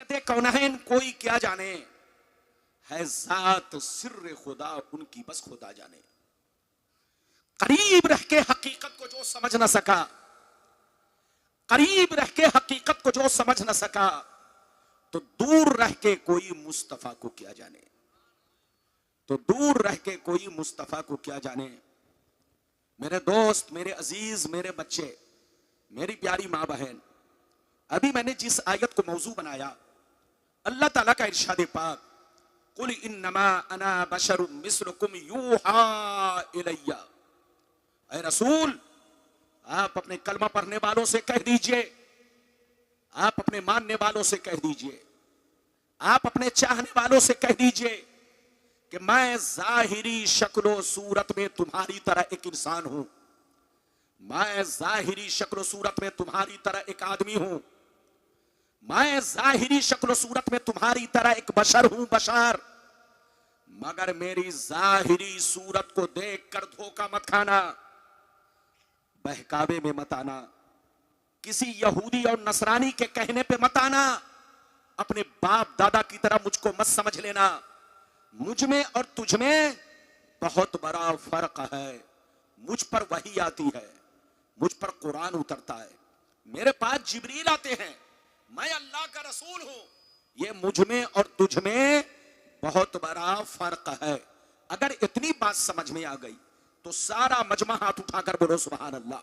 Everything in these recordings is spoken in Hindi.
कहते कौनहैन कोई क्या जाने, है जात सिर्र खुदा उनकी बस खुदा जाने। करीब रह के हकीकत को जो समझ न सका, करीब रह के हकीकत को जो समझ न सका, तो दूर रह के कोई मुस्तफा को क्या जाने। तो दूर रह के कोई मुस्तफा को क्या जाने। मेरे दोस्त, मेरे अजीज, मेरे बच्चे, मेरी प्यारी मां बहन, अभी मैंने जिस आयत को मौजू बनाया, अल्लाह ताला का इरशाद पाक, कुल इन्नमा अना बशरुम मिस्लुकुम यूहा इलैया। ऐ रसूल, आप अपने कलमा पढ़ने वालों से कह दीजिए, आप अपने मानने वालों से कह दीजिए, आप अपने चाहने वालों से कह दीजिए कि मैं जाहिरी शक्लो सूरत में तुम्हारी तरह एक इंसान हूं, मैं जाहिरी शक्लो सूरत में तुम्हारी तरह एक आदमी हूं, मैं जाहिरी शक्लो सूरत में तुम्हारी तरह एक बशर हूं, बशर। मगर मेरी जाहिरी सूरत को देखकर धोखा मत खाना, बहकावे में मत आना, किसी यहूदी और नसरानी के कहने पे मत आना, अपने बाप दादा की तरह मुझको मत समझ लेना। मुझ में और तुझ में बहुत बड़ा फर्क है। मुझ पर वही आती है, मुझ पर कुरान उतरता है, मेरे पास जिब्रील आते हैं, मैं अल्लाह का रसूल हूं। ये मुझ में और तुझ में बहुत बड़ा फर्क है। अगर इतनी बात समझ में आ गई तो सारा मजमा हाथ उठाकर बोलो सुभान अल्लाह,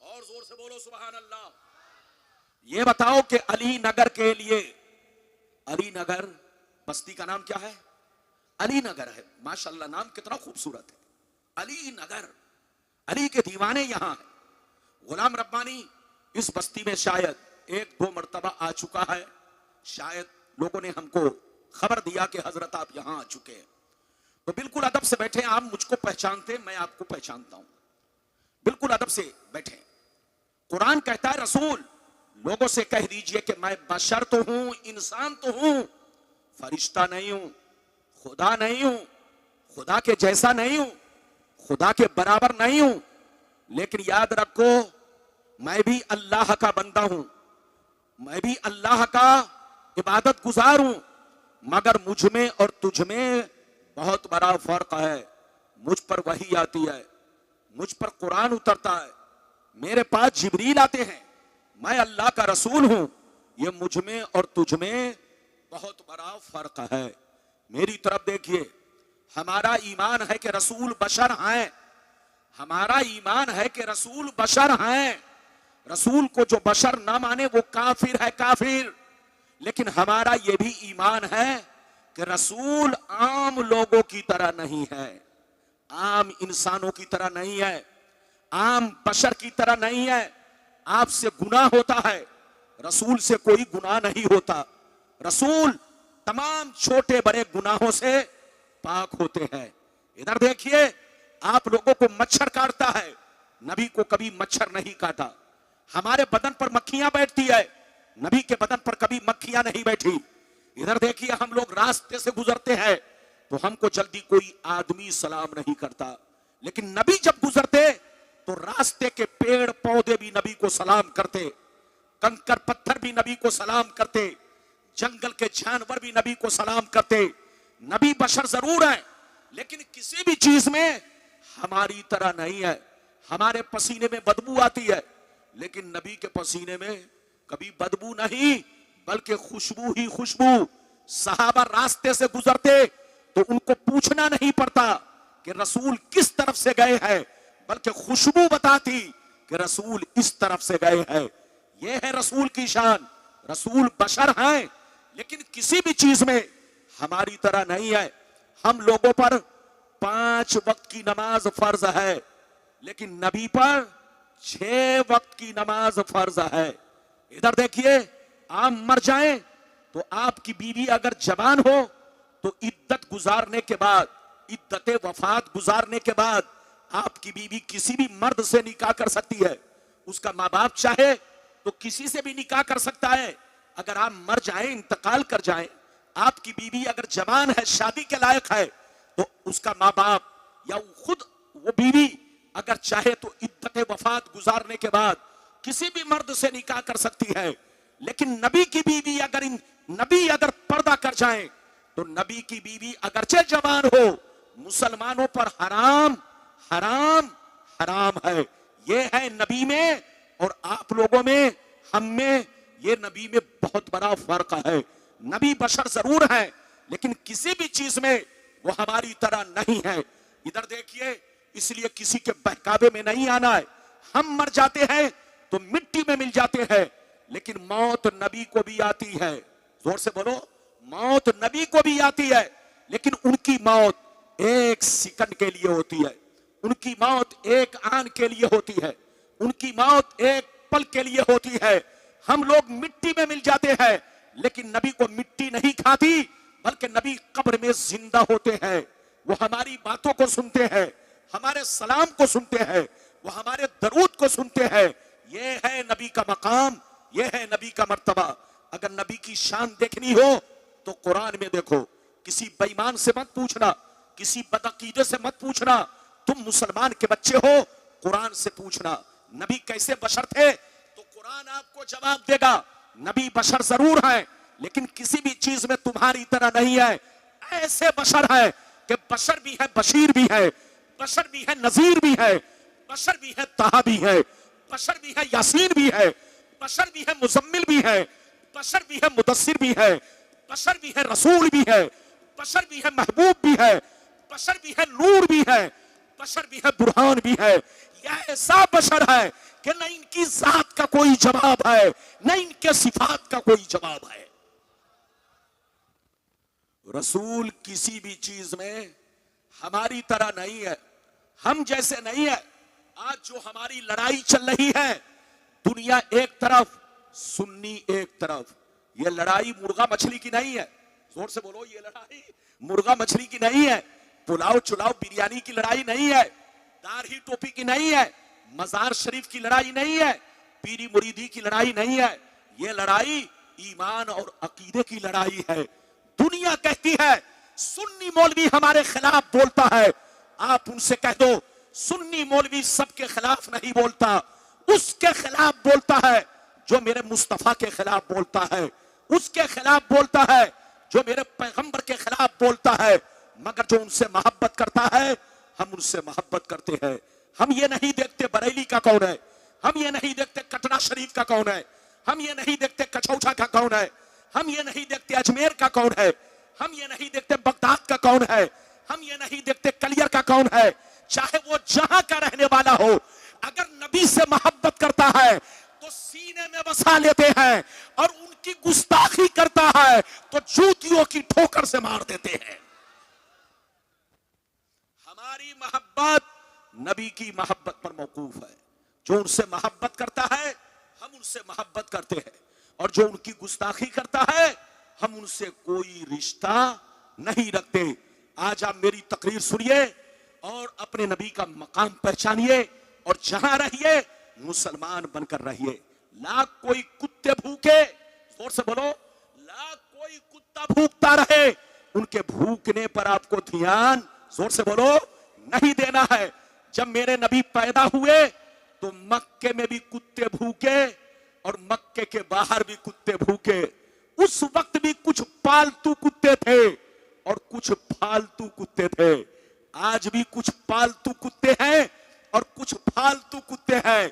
और जोर से बोलो सुभान अल्लाह। ये बताओ कि अली नगर के लिए, अली नगर बस्ती का नाम क्या है? अली नगर है। माशाल्लाह, नाम कितना खूबसूरत है, अली नगर। अली के दीवाने यहां है। गुलाम रब्बानी इस बस्ती में शायद एक दो मर्तबा आ चुका है, शायद लोगों ने हमको खबर दिया कि हजरत आप यहां आ चुके हैं। तो बिल्कुल अदब से बैठे, आप मुझको पहचानते, मैं आपको पहचानता हूं, बिल्कुल अदब से बैठे। कुरान कहता है रसूल लोगों से कह दीजिए कि मैं बशर तो हूं, इंसान तो हूं, फरिश्ता नहीं हूं, खुदा नहीं हूं, खुदा के जैसा नहीं हूं, खुदा के बराबर नहीं हूं। लेकिन याद रखो, मैं भी अल्लाह का बंदा हूं, मैं भी अल्लाह का इबादत गुजार हूं। मगर मुझ में और तुझ में बहुत बड़ा फर्क है। मुझ पर वही आती है, मुझ पर कुरान उतरता है, मेरे पास जिब्रील आते हैं, मैं अल्लाह का रसूल हूं। ये मुझ में और तुझ में बहुत बड़ा फर्क है। मेरी तरफ देखिए, हमारा ईमान है कि रसूल बशर हैं, हमारा ईमान है कि रसूल बशर हैं। रसूल को जो बशर ना माने वो काफिर है, काफिर। लेकिन हमारा ये भी ईमान है कि रसूल आम लोगों की तरह नहीं है, आम इंसानों की तरह नहीं है, आम बशर की तरह नहीं है। आपसे गुनाह होता है, रसूल से कोई गुनाह नहीं होता। रसूल तमाम छोटे बड़े गुनाहों से पाक होते हैं। इधर देखिए, आप लोगों को मच्छर काटता है, नबी को कभी मच्छर नहीं काटा। हमारे बदन पर मक्खियां बैठती है, नबी के बदन पर कभी मक्खियां नहीं बैठी। इधर देखिए, हम लोग रास्ते से गुजरते हैं तो हमको जल्दी कोई आदमी सलाम नहीं करता, लेकिन नबी जब गुजरते तो रास्ते के पेड़ पौधे भी नबी को सलाम करते, कंकर पत्थर भी नबी को सलाम करते, जंगल के जानवर भी नबी को सलाम करते। नबी बशर जरूर है, लेकिन किसी भी चीज में हमारी तरह नहीं है। हमारे पसीने में बदबू आती है, लेकिन नबी के पसीने में कभी बदबू नहीं, बल्कि खुशबू ही खुशबू। सहाबा रास्ते से गुजरते तो उनको पूछना नहीं पड़ता कि रसूल किस तरफ से गए हैं, बल्कि खुशबू बताती कि रसूल इस तरफ से गए हैं। यह है रसूल की शान। रसूल बशर हैं, लेकिन किसी भी चीज में हमारी तरह नहीं है। हम लोगों पर 5 वक्त की नमाज फर्ज है, लेकिन नबी पर 6 वक्त की नमाज फर्ज है। इधर देखिए, आप मर जाएं तो आपकी बीवी अगर जवान हो तो इद्दत गुजारने के बाद, इद्दत वफात गुजारने के बाद आपकी बीवी किसी भी मर्द से निकाह कर सकती है। उसका माँ बाप चाहे तो किसी से भी निकाह कर सकता है। अगर आप मर जाएं, इंतकाल कर जाएं, आपकी बीवी अगर जवान है, शादी के लायक है, तो उसका माँ बाप या खुद वो बीवी अगर चाहे तो इद्दत वफात गुजारने के बाद किसी भी मर्द से निकाह कर सकती है। लेकिन नबी की बीवी नबी अगर पर्दा कर जाए तो नबी की बीवी अगरचे जवान हो, मुसलमानों पर हराम हराम हराम है। ये है नबी में और आप लोगों में, हम में, ये नबी में बहुत बड़ा फर्क है। नबी बशर जरूर है लेकिन किसी भी चीज में वो हमारी तरह नहीं है। इधर देखिए, इसलिए किसी के बहकावे में नहीं आना है। हम मर जाते हैं तो मिट्टी में मिल जाते हैं, लेकिन मौत नबी को भी आती है। जोर से बोलो, मौत नबी को भी आती है, लेकिन उनकी मौत एक सेकंड के लिए होती है, उनकी मौत एक आन के लिए होती है, उनकी मौत एक पल के लिए होती है। हम लोग मिट्टी में मिल जाते हैं, लेकिन नबी को मिट्टी नहीं खाती, बल्कि नबी कब्र में जिंदा होते हैं। वो हमारी बातों को सुनते हैं, हमारे सलाम को सुनते हैं, वो हमारे दरूद को सुनते हैं। ये है नबी का मकाम, ये है नबी का मर्तबा। अगर नबी की शान देखनी हो तो कुरान में देखो। किसी बेईमान से मत पूछना, किसी बदअकीदे से मत पूछना, तुम मुसलमान के बच्चे हो, कुरान से पूछना नबी कैसे बशर थे, तो कुरान आपको जवाब देगा। नबी बशर जरूर है, लेकिन किसी भी चीज में तुम्हारी तरह नहीं है। ऐसे बशर है कि बशर भी है, बशीर भी है, बशर भी है, नजीर भी है, बशर भी है, ताहा भी है, बशर भी है, यासीन भी है, बशर भी है, मुजम्मिल भी है, बशर भी है, मुदस्सिर भी है, बशर भी है, रसूल भी है, बशर भी है, महबूब भी है, बशर भी है, नूर भी है, बशर भी है, बुरहान भी है। यह ऐसा बशर है कि न इनकी जात का कोई जवाब है, न इनके सिफात का कोई जवाब है। रसूल किसी भी चीज में हमारी तरह नहीं है, हम जैसे नहीं है। आज जो हमारी लड़ाई चल रही है, दुनिया एक तरफ, सुन्नी एक तरफ, ये लड़ाई मुर्गा मछली की नहीं है। जोर से बोलो, ये लड़ाई मुर्गा मछली की नहीं है, पुलाव चुलाव बिरयानी की लड़ाई नहीं है, दाढ़ी टोपी की नहीं है, मजार शरीफ की लड़ाई नहीं है, पीरी मुरीदी की लड़ाई नहीं है। ये लड़ाई ईमान और अकीदे की लड़ाई है। दुनिया कहती है सुन्नी मौलवी हमारे खिलाफ बोलता है, आप उनसे कह दो सुन्नी मौलवी सबके खिलाफ नहीं बोलता, उसके खिलाफ बोलता है जो मेरे मुस्तफा के खिलाफ बोलता है, उसके खिलाफ बोलता है जो मेरे पैगंबर के खिलाफ बोलता है। मगर जो उनसे मोहब्बत करता है, हम उनसे मोहब्बत करते हैं। हम ये नहीं देखते बरेली का कौन है, हम ये नहीं देखते कटरा शरीफ का कौन है, हम ये नहीं देखते कछौछा का कौन है, हम ये नहीं देखते अजमेर का कौन है, हम ये नहीं देखते बगदाद का कौन है, हम ये नहीं देखते कलियर का कौन है। चाहे वो जहां का रहने वाला हो, अगर नबी से मोहब्बत करता है तो सीने में बसा लेते हैं, और उनकी गुस्ताखी करता है तो जूतियों की ठोकर से मार देते हैं। हमारी मोहब्बत नबी की मोहब्बत पर मौकूफ है। जो उनसे मोहब्बत करता है, हम उनसे मोहब्बत करते हैं, और जो उनकी गुस्ताखी करता है, हम उनसे कोई रिश्ता नहीं रखते। आज आप मेरी तकरीर सुनिए और अपने नबी का मकाम पहचानिए, और जहां रहिए मुसलमान बनकर रहिए। लाख कोई कुत्ते भूखे, जोर से बोलो, लाख कोई कुत्ता भूखता रहे, उनके भूखने पर आपको ध्यान, जोर से बोलो, नहीं देना है। जब मेरे नबी पैदा हुए तो मक्के में भी कुत्ते भूखे और मक्के के बाहर भी कुत्ते भूखे। उस वक्त भी कुछ पालतू कुत्ते थे और कुछ फालतू कुत्ते थे। आज भी कुछ पालतू कुत्ते हैं और कुछ फालतू कुत्ते हैं।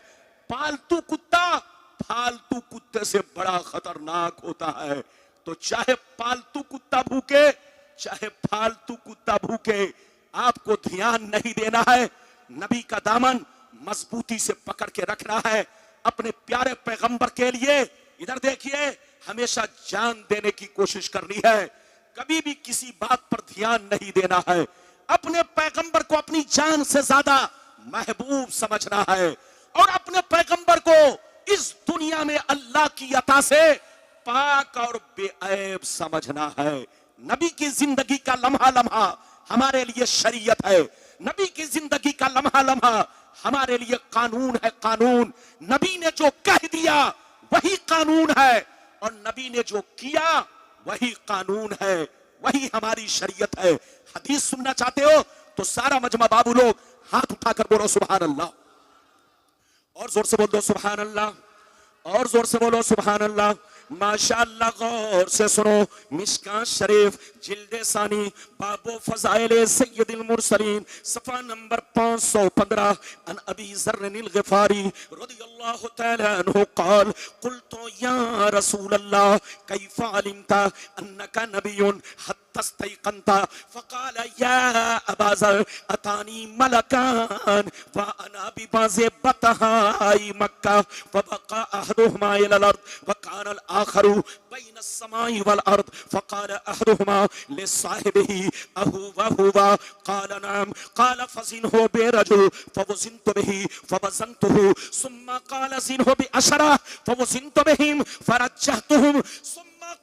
पालतू कुत्ता फालतू कुत्ते से बड़ा खतरनाक होता है। तो चाहे पालतू कुत्ता भूखे, चाहे फालतू कुत्ता भूखे, आपको ध्यान नहीं देना है। नबी का दामन मजबूती से पकड़ के रखना है अपने प्यारे पैगंबर के लिए। इधर देखिए, हमेशा जान देने की कोशिश करनी है, कभी भी किसी बात पर ध्यान नहीं देना है। अपने पैगंबर को अपनी जान से ज्यादा महबूब समझना है, और अपने पैगंबर को इस दुनिया में अल्लाह की अता से पाक और बेऐब समझना है। नबी की जिंदगी का लम्हा लम्हा हमारे लिए शरीयत है। नबी की जिंदगी का लम्हा लम्हा हमारे लिए कानून है। कानून, नबी ने जो कह दिया वही कानून है, और नबी ने जो किया वही कानून है, वही हमारी शरीयत है। हदीस सुनना चाहते हो तो सारा मजमा बाबू लोग हाथ उठाकर बोलो सुभान अल्लाह, और जोर से बोल दो सुभान अल्लाह, और जोर से बोलो सुभान अल्लाह। माशाअल्लाह गौर से सुनो, मिशकात शरीफ जिल्दे सानी बाबो फज़ाइल सय्यदुल मुरसलीन सफ़ा नंबर 515 अन अबी ज़र्रिल ग़िफ़ारी रज़ियल्लाहु तआला अन्हु क़ाल क़ुल्तु या रसूलल्लाह कैफ़ अलिमता अन्नका नबियुन तस्तैक़नता फ़क़ाल या अबा ज़र अतानी मलकान व अना बिबाज़े बतहाई मक्का फ़बक़ा अहदुहुमा इलल अर्द व कान अल आखरु बैन अस्समाई वल अर्द फ़क़ाल अहदुहुमा लिसाहिबिही अहुवा हुवा क़ाल नअम क़ाल फ़ज़िनहु बिरजुल फ़वज़िनतु बिही फ़वज़नतुहु सुम्मा क़ाल ज़िनहु बिअशरा फ़वज़िनतु बिहिम फ़रज्जहतुहुम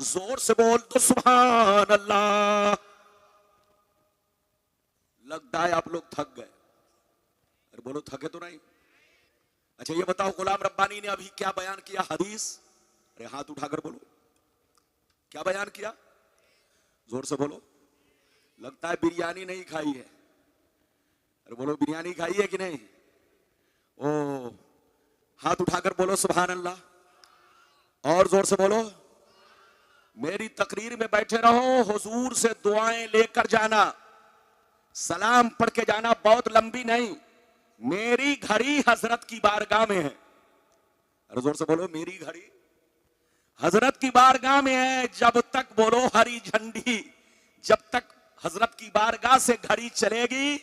जोर से बोल तो सुभान अल्लाह। लगता है आप लोग थक गए। अरे बोलो थके तो नहीं। अच्छा ये बताओ गुलाम रब्बानी ने अभी क्या बयान किया हदीस? अरे हाथ उठाकर बोलो क्या बयान किया, जोर से बोलो। लगता है बिरयानी नहीं खाई है। अरे बोलो बिरयानी खाई है कि नहीं? ओ हाथ उठाकर बोलो सुभान अल्लाह, और जोर से बोलो। मेरी तकरीर में बैठे रहो, हुजूर से दुआएं लेकर जाना, सलाम पढ़ के जाना, बहुत लंबी नहीं। मेरी घड़ी हजरत की बारगाह में है। अरे जोर से बोलो, मेरी घड़ी हजरत की बारगाह में है। जब तक बोलो हरी झंडी, जब तक हजरत की बारगाह से घड़ी चलेगी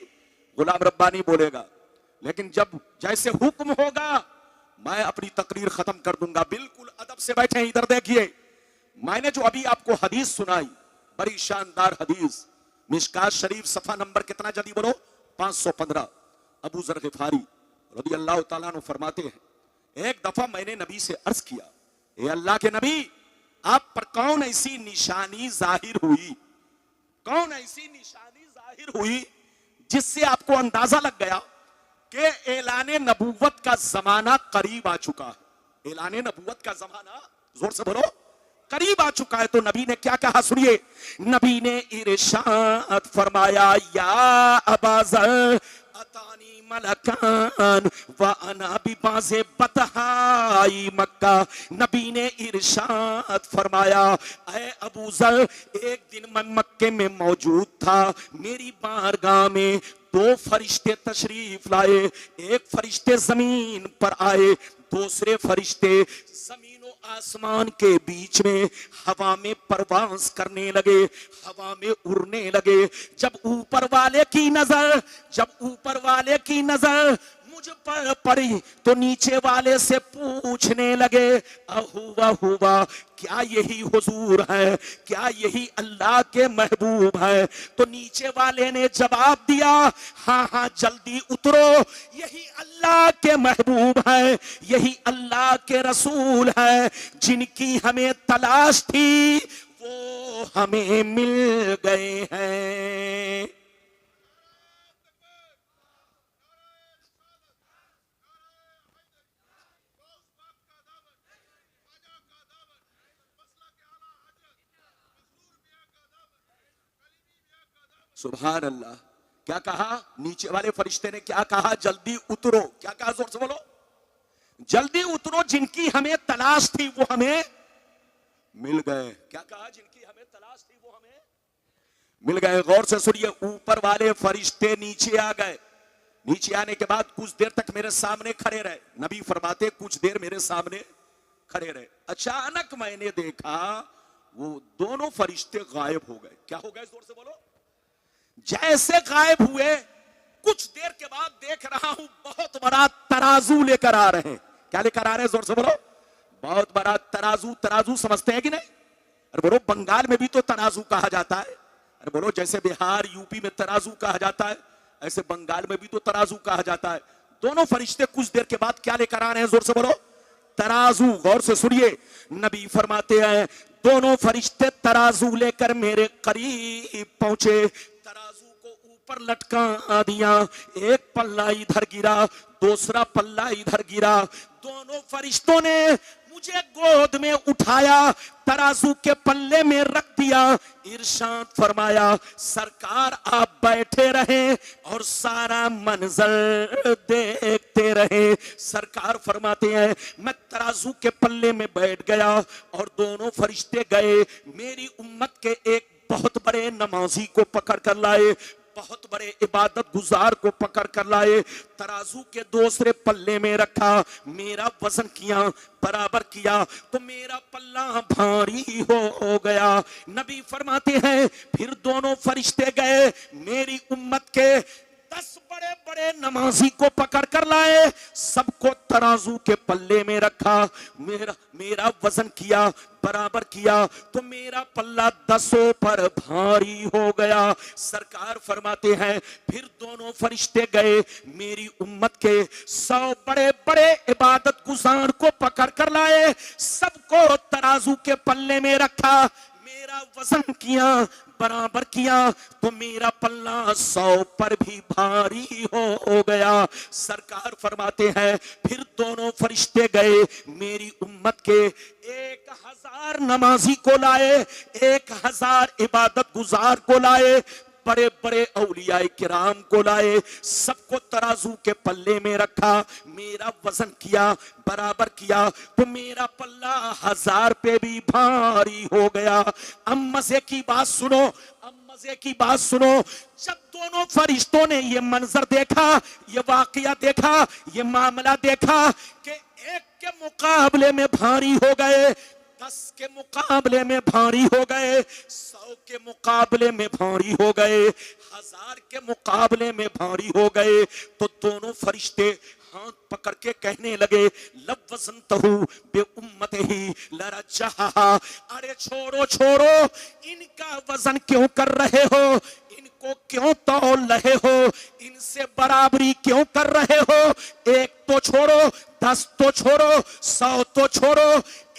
गुलाम रब्बानी बोलेगा, लेकिन जब जैसे हुक्म होगा मैं अपनी तकरीर खत्म कर दूंगा। बिल्कुल अदब से बैठे, इधर देखिए। मैंने जो अभी आपको हदीस सुनाई, बड़ी शानदार हदीस, मिशकात शरीफ सफा नंबर कितना जल्दी बोलो? 515। अबू ज़र ग़िफ़ारी रज़ी अल्लाह ताला अन्हु फरमाते हैं, एक दफा मैंने नबी से अर्ज किया, ए अल्लाह के नबी, आप पर कौन ऐसी निशानी जाहिर हुई, कौन ऐसी निशानी जाहिर हुई जिससे आपको अंदाजा लग गया कि ऐलाने नबूवत का जमाना करीब आ चुका है। ऐलाने नबूवत का जमाना, जोर से बोलो, करीब आ चुका है। तो नबी ने क्या कहा सुनिए। नबी ने इरशाद फरमाया, या अबा ज़र अतानी मलकान व अना बिबाज़े बतहाई मक्का। नबी ने इरशाद फरमाया, ऐ अबू ज़र, एक दिन मैं मक्के में मौजूद था, मेरी बारगाह में दो फरिश्ते तशरीफ लाए। एक फरिश्ते जमीन पर आए, दूसरे फरिश्ते जमीन आसमान के बीच में हवा में परवास करने लगे, हवा में उड़ने लगे। जब ऊपर वाले की नजर मुझ पर पड़ी तो नीचे वाले से पूछने लगे, अहुवा हुआ, क्या यही हुजूर है, क्या यही अल्लाह के महबूब है? तो नीचे वाले ने जवाब दिया, हाँ हाँ जल्दी उतरो, यही अल्लाह के महबूब है, यही अल्लाह के रसूल है, जिनकी हमें तलाश थी वो हमें मिल गए हैं। सुभान अल्लाह। क्या कहा नीचे वाले फरिश्ते ने? क्या कहा? जल्दी उतरो। क्या कहा? जोर से बोलो, जल्दी उतरो, जिनकी हमें तलाश थी वो हमें मिल गए। क्या कहा? जिनकी हमें तलाश थी वो हमें मिल गए। गौर से सुनिए, ऊपर वाले फरिश्ते नीचे आ गए। नीचे आने के बाद कुछ देर तक मेरे सामने खड़े रहे। नबी फरमाते कुछ देर मेरे सामने खड़े रहे। अचानक मैंने देखा वो दोनों फरिश्ते गायब हो गए। क्या हो गए? जोर से बोलो। जैसे गायब हुए, कुछ देर के बाद देख रहा हूं बहुत बड़ा तराजू लेकर आ रहे हैं। क्या लेकर आ रहे हैं? जोर से बोलो। बहुत बड़ा तराजू। तराजू समझते हैं कि नहीं? अरे बोलो, बंगाल में भी तो तराजू कहा जाता है। अरे बोलो, जैसे बिहार यूपी में तराजू कहा जाता है, ऐसे बंगाल में भी तो तराजू कहा जाता है। दोनों फरिश्ते कुछ देर के बाद क्या लेकर आ रहे हैं? जोर से बोलो, तराजू। गौर से सुनिए, नबी फरमाते हैं दोनों फरिश्ते तराजू लेकर मेरे करीब पहुंचे। तराजू को ऊपर लटका दिया, एक पल्ला इधर गिरा, दूसरा पल्ला इधर गिरा। दोनों फरिश्तों ने मुझे गोद में उठाया, तराजू के पल्ले में रख दिया। इरशाद फरमाया, सरकार आप बैठे रहे और सारा मंजर देखते रहे। सरकार फरमाते हैं, मैं तराजू के पल्ले में बैठ गया और दोनों फरिश्ते गए, मेरी उम्मत के एक बहुत बड़े नमाजी को पकड़ कर लाए, बहुत बड़े इबादत गुजार को पकड़ कर लाए, तराजू के दूसरे पल्ले में रखा, मेरा वजन किया, बराबर किया तो मेरा पल्ला भारी हो गया। नबी फरमाते हैं, फिर दोनों फरिश्ते गए, मेरी उम्मत के 10 बड़े बड़े नमाजी को पकड़ कर लाए, सबको तराजू के पल्ले में रखा, मेरा वजन किया, बराबर किया तो मेरा पल्ला 10 पर भारी हो गया। सरकार फरमाते हैं, फिर दोनों फरिश्ते गए, मेरी उम्मत के 100 बड़े बड़े इबादत गुजार को पकड़ कर लाए, सबको तराजू के पल्ले में रखा, मेरा वजन किया, बराबर किया तो मेरा पल्ला 100 पर भी भारी हो गया। सरकार फरमाते हैं, फिर दोनों फरिश्ते गए, मेरी उम्मत के 1000 नमाजी को लाए, 1000 इबादत गुजार को लाए, बड़े बड़े औलियाए किराम को लाए, सबको तराजू के पल्ले में रखा, मेरा वजन किया, बराबर किया तो मेरा पल्ला 1000 पे भी भारी हो गया। अब मजे की बात सुनो, अब मजे की बात सुनो, जब दोनों फरिश्तों ने ये मंजर देखा, ये वाकया देखा, ये मामला देखा कि एक के मुकाबले में भारी हो गए, 10 के मुकाबले में भारी हो गए, 100 के मुकाबले में भारी हो गए, 1000 के मुकाबले में भारी हो गए, तो दोनों फरिश्ते हाथ पकड़ के कहने लगे, लवज़नतहु बे उम्मतिही लरजहा, अरे छोड़ो छोड़ो, इनका वजन क्यों कर रहे हो, इनको क्यों तौल रहे हो, इनसे बराबरी क्यों कर रहे हो, 1 तो छोड़ो, 10 तो छोड़ो, 100 तो छोड़ो,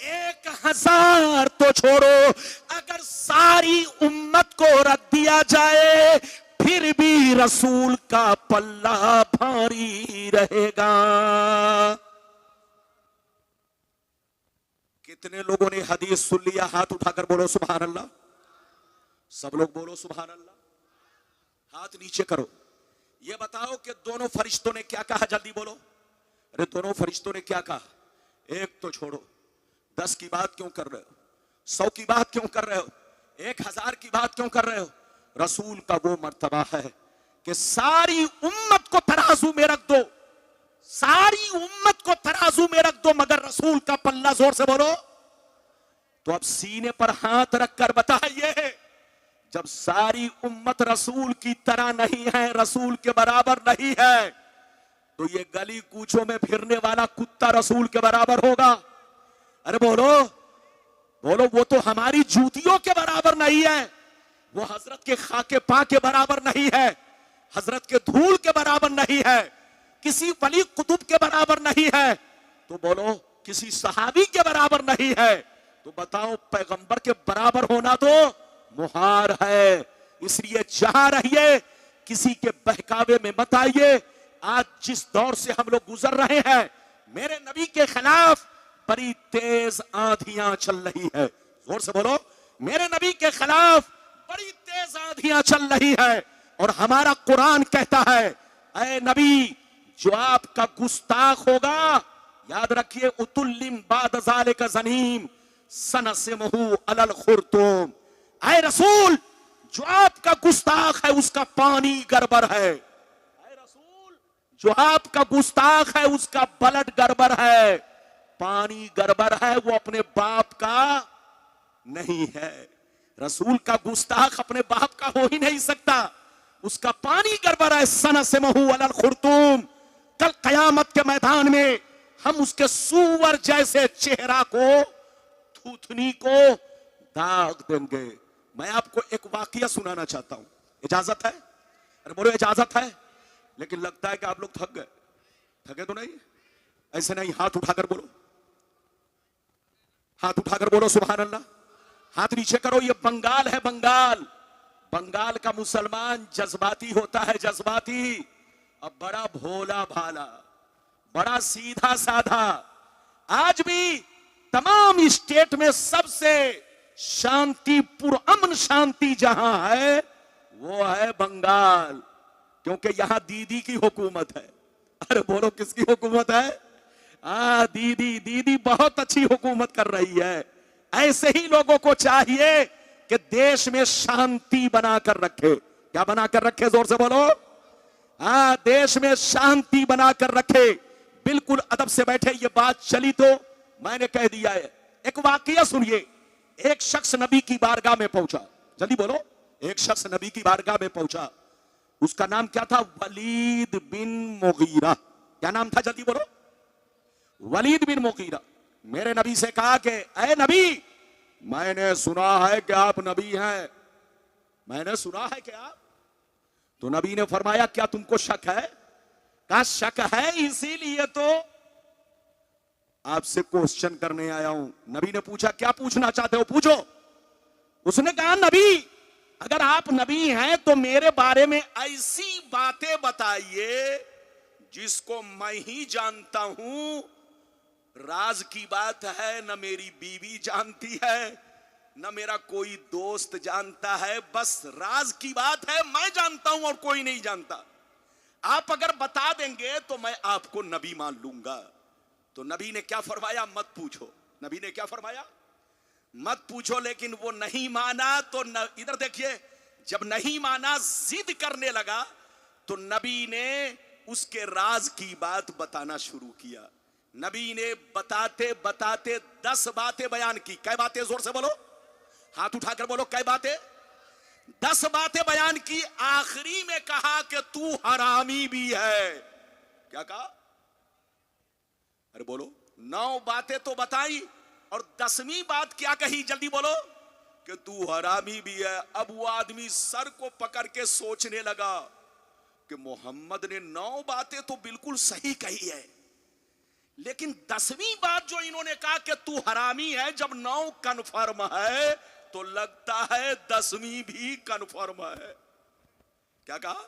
1000 तो छोड़ो, अगर सारी उम्मत को रख दिया जाए फिर भी रसूल का पल्ला भारी रहेगा। कितने लोगों ने हदीस सुन लिया? हाथ उठाकर बोलो सुभान अल्लाह। सब लोग बोलो सुभान अल्लाह। हाथ नीचे करो। ये बताओ कि दोनों फरिश्तों ने क्या कहा, जल्दी बोलो। अरे दोनों फरिश्तों ने क्या कहा? 1 तो छोड़ो, 10 की बात क्यों कर रहे हो, 100 की बात क्यों कर रहे हो, 1000 की बात क्यों कर रहे हो? रसूल का वो मर्तबा है कि सारी उम्मत को तराजू में रख दो, सारी उम्मत को तराजू में रख दो, मगर रसूल का पल्ला, जोर से बोलो। तो अब सीने पर हाथ रखकर बताइए, जब सारी उम्मत रसूल की तरह नहीं है, रसूल के बराबर नहीं है, तो ये गली कूचों में फिरने वाला कुत्ता रसूल के बराबर होगा? अरे बोलो बोलो, वो तो हमारी जूतियों के बराबर नहीं है, वो हजरत के खाके पा के बराबर नहीं है, हजरत के धूल के बराबर नहीं है, किसी वली कुतुब के बराबर नहीं है, तो बोलो किसी सहाबी के बराबर नहीं है, तो बताओ पैगंबर के बराबर होना तो मुहार है। इसलिए जहां रहिए किसी के बहकावे में मत आइए। आज जिस दौर से हम लोग गुजर रहे हैं, मेरे नबी के खिलाफ बड़ी तेज आंधियां चल रही है, जोर से बोलो, मेरे नबी के खिलाफ बड़ी तेज आंधियां चल रही है, और हमारा कुरान कहता है, ऐ नबी, जो आपका गुस्ताख होगा, याद रखिए, उतुल्लिम बाद ज़ालिका ज़नीम सनसिमहु अलल खुर्तुम, ऐ रसूल, जो आपका गुस्ताख है उसका पानी गड़बड़ है, ऐ रसूल, जो आपका गुस्ताख है उसका ब्लड गड़बड़ है, पानी गड़बड़ है, वो अपने बाप का नहीं है। रसूल का गुस्ताख अपने बाप का हो ही नहीं सकता, उसका पानी गड़बड़ है। सनसिमहु अलल खुर्तुम, कल कयामत के मैदान में हम उसके सूअर जैसे चेहरा को, थूथनी को दाग देंगे। मैं आपको एक वाकया सुनाना चाहता हूं, इजाजत है? अरे बोलो इजाजत है। लेकिन लगता है कि आप लोग थक गए। थके तो नहीं? ऐसे नहीं, हाथ उठाकर बोलो, हाथ उठाकर बोलो सुभान अल्लाह। हाथ नीचे करो। ये बंगाल है, बंगाल, बंगाल का मुसलमान जज्बाती होता है, जज्बाती। अब बड़ा भोला भाला, बड़ा सीधा साधा। आज भी तमाम स्टेट में सबसे शांतिपूर्ण, अमन शांति जहां है वो है बंगाल, क्योंकि यहां दीदी की हुकूमत है। अरे बोलो, किसकी हुकूमत है? दीदी, दीदी बहुत अच्छी हुकूमत कर रही है। ऐसे ही लोगों को चाहिए कि देश में शांति बनाकर रखे। क्या बनाकर रखे? जोर से बोलो। देश में शांति बनाकर रखे। बिल्कुल अदब से बैठे। ये बात चली तो मैंने कह दिया है। एक वाकया सुनिए। एक शख्स नबी की बारगाह में पहुंचा। जल्दी बोलो। एक शख्स नबी की बारगाह में पहुंचा। उसका नाम क्या था? वलीद बिन मुगीरा। क्या नाम था? जल्दी बोलो। वलीद बिन मुगीरा। मेरे नबी से कहा कि ऐ नबी, मैंने सुना है कि आप नबी हैं। मैंने सुना है कि आप। तो नबी ने फरमाया, क्या तुमको शक है? कहा शक है, इसीलिए तो आपसे क्वेश्चन करने आया हूं। नबी ने पूछा, क्या पूछना चाहते हो? पूछो। उसने कहा, नबी, अगर आप नबी हैं तो मेरे बारे में ऐसी बातें बताइए जिसको मैं ही जानता हूं। राज की बात है, न मेरी बीवी जानती है, न मेरा कोई दोस्त जानता है। बस राज की बात है, मैं जानता हूं और कोई नहीं जानता। आप अगर बता देंगे तो मैं आपको नबी मान लूंगा। तो नबी ने क्या फरमाया? मत पूछो। नबी ने क्या फरमाया? मत पूछो। लेकिन वो नहीं माना तो इधर देखिए, जब नहीं माना, जिद करने लगा, तो नबी ने उसके राज की बात बताना शुरू किया। नबी ने बताते बताते 10 बातें बयान की। कै बातें? जोर से बोलो, हाथ उठाकर बोलो, कै बातें? 10 बातें बयान की। आखिरी में कहा कि तू हरामी भी है। क्या कहा? अरे बोलो। 9 बातें तो बताई और 10वीं बात क्या कही? जल्दी बोलो, कि तू हरामी भी है। अब वो आदमी सर को पकड़ के सोचने लगा कि मोहम्मद ने 9 बातें तो बिल्कुल सही कही है, लेकिन 10वीं बात जो इन्होंने कहा कि तू हरामी है, जब 9 कन्फर्म है तो लगता है 10वीं भी कन्फर्म है। क्या कहा?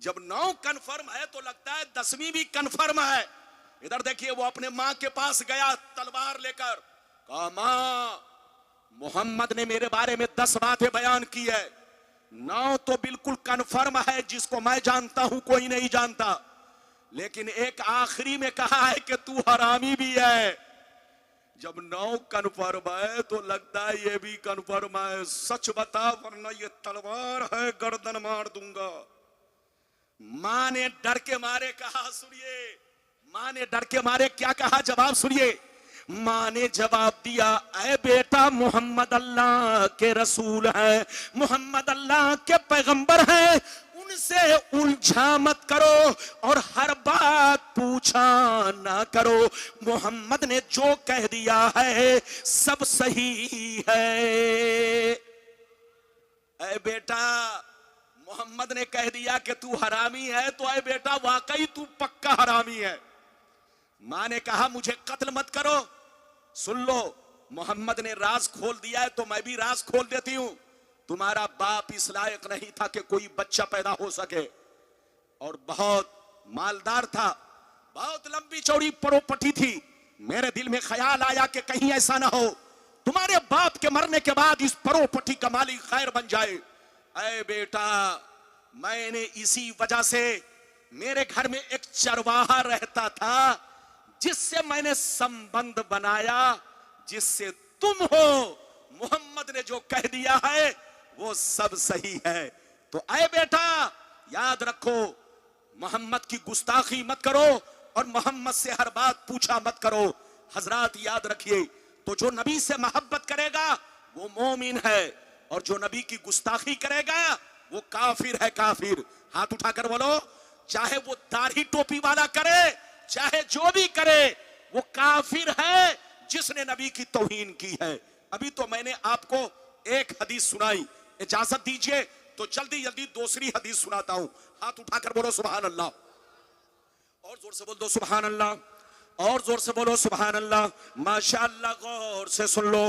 जब 9 कन्फर्म है तो लगता है 10वीं भी कन्फर्म है। इधर देखिए, वो अपने मां के पास गया तलवार लेकर। कहा, मां, मोहम्मद ने मेरे बारे में 10 बातें बयान की है। 9 तो बिल्कुल कन्फर्म है, जिसको मैं जानता हूं कोई नहीं जानता, लेकिन एक आखिरी में कहा है कि तू हरामी भी है। जब 9 कन्फर्म है तो लगता है ये भी कन्फर्म है। सच बता, वरना ये तलवार है, गर्दन मार दूंगा। मां ने डर के मारे कहा, सुनिए, मां ने डर के मारे क्या कहा? जवाब सुनिए। मां ने जवाब दिया, ऐ बेटा, मोहम्मद अल्लाह के रसूल हैं, मोहम्मद अल्लाह के पैगंबर हैं, उनसे उलझा मत करो और हर बात पूछा ना करो। मोहम्मद ने जो कह दिया है सब सही है। ऐ बेटा, मोहम्मद ने कह दिया कि तू हरामी है, तो ऐ बेटा वाकई तू पक्का हरामी है। मां ने कहा, मुझे कत्ल मत करो। सुन लो, मोहम्मद ने राज खोल दिया है तो मैं भी राज खोल देती हूं। तुम्हारा बाप इस लायक नहीं था कि कोई बच्चा पैदा हो सके, और बहुत मालदार था, बहुत लंबी चौड़ी प्रॉपर्टी थी। मेरे दिल में ख्याल आया कि कहीं ऐसा ना हो तुम्हारे बाप के मरने के बाद इस प्रॉपर्टी का मालिक खैर बन जाए। ऐ बेटा, मैंने इसी वजह से, मेरे घर में एक चरवाहा रहता था, जिससे मैंने संबंध बनाया, जिससे तुम हो। मोहम्मद ने जो कह दिया है वो सब सही है। तो ऐ बेटा, याद रखो, मोहम्मद की गुस्ताखी मत करो और मोहम्मद से हर बात पूछा मत करो। हजरात याद रखिए, तो जो नबी से मोहब्बत करेगा वो मोमिन है, और जो नबी की गुस्ताखी करेगा वो काफिर है, काफिर। हाथ उठाकर बोलो, चाहे वो दाढ़ी टोपी वाला करे, चाहे जो भी करे, वो काफिर है जिसने नबी की तौहीन की है। अभी तो मैंने आपको एक हदीस सुनाई, इजाजत दीजिए तो जल्दी जल्दी दूसरी हदीस सुनाता हूं। हाथ उठाकर बोलो सुभान अल्लाह, और जोर से बोल दो सुभान अल्लाह। और जोर से बोलो सुभान अल्लाह, माशाअल्लाह। गौर से सुन लो,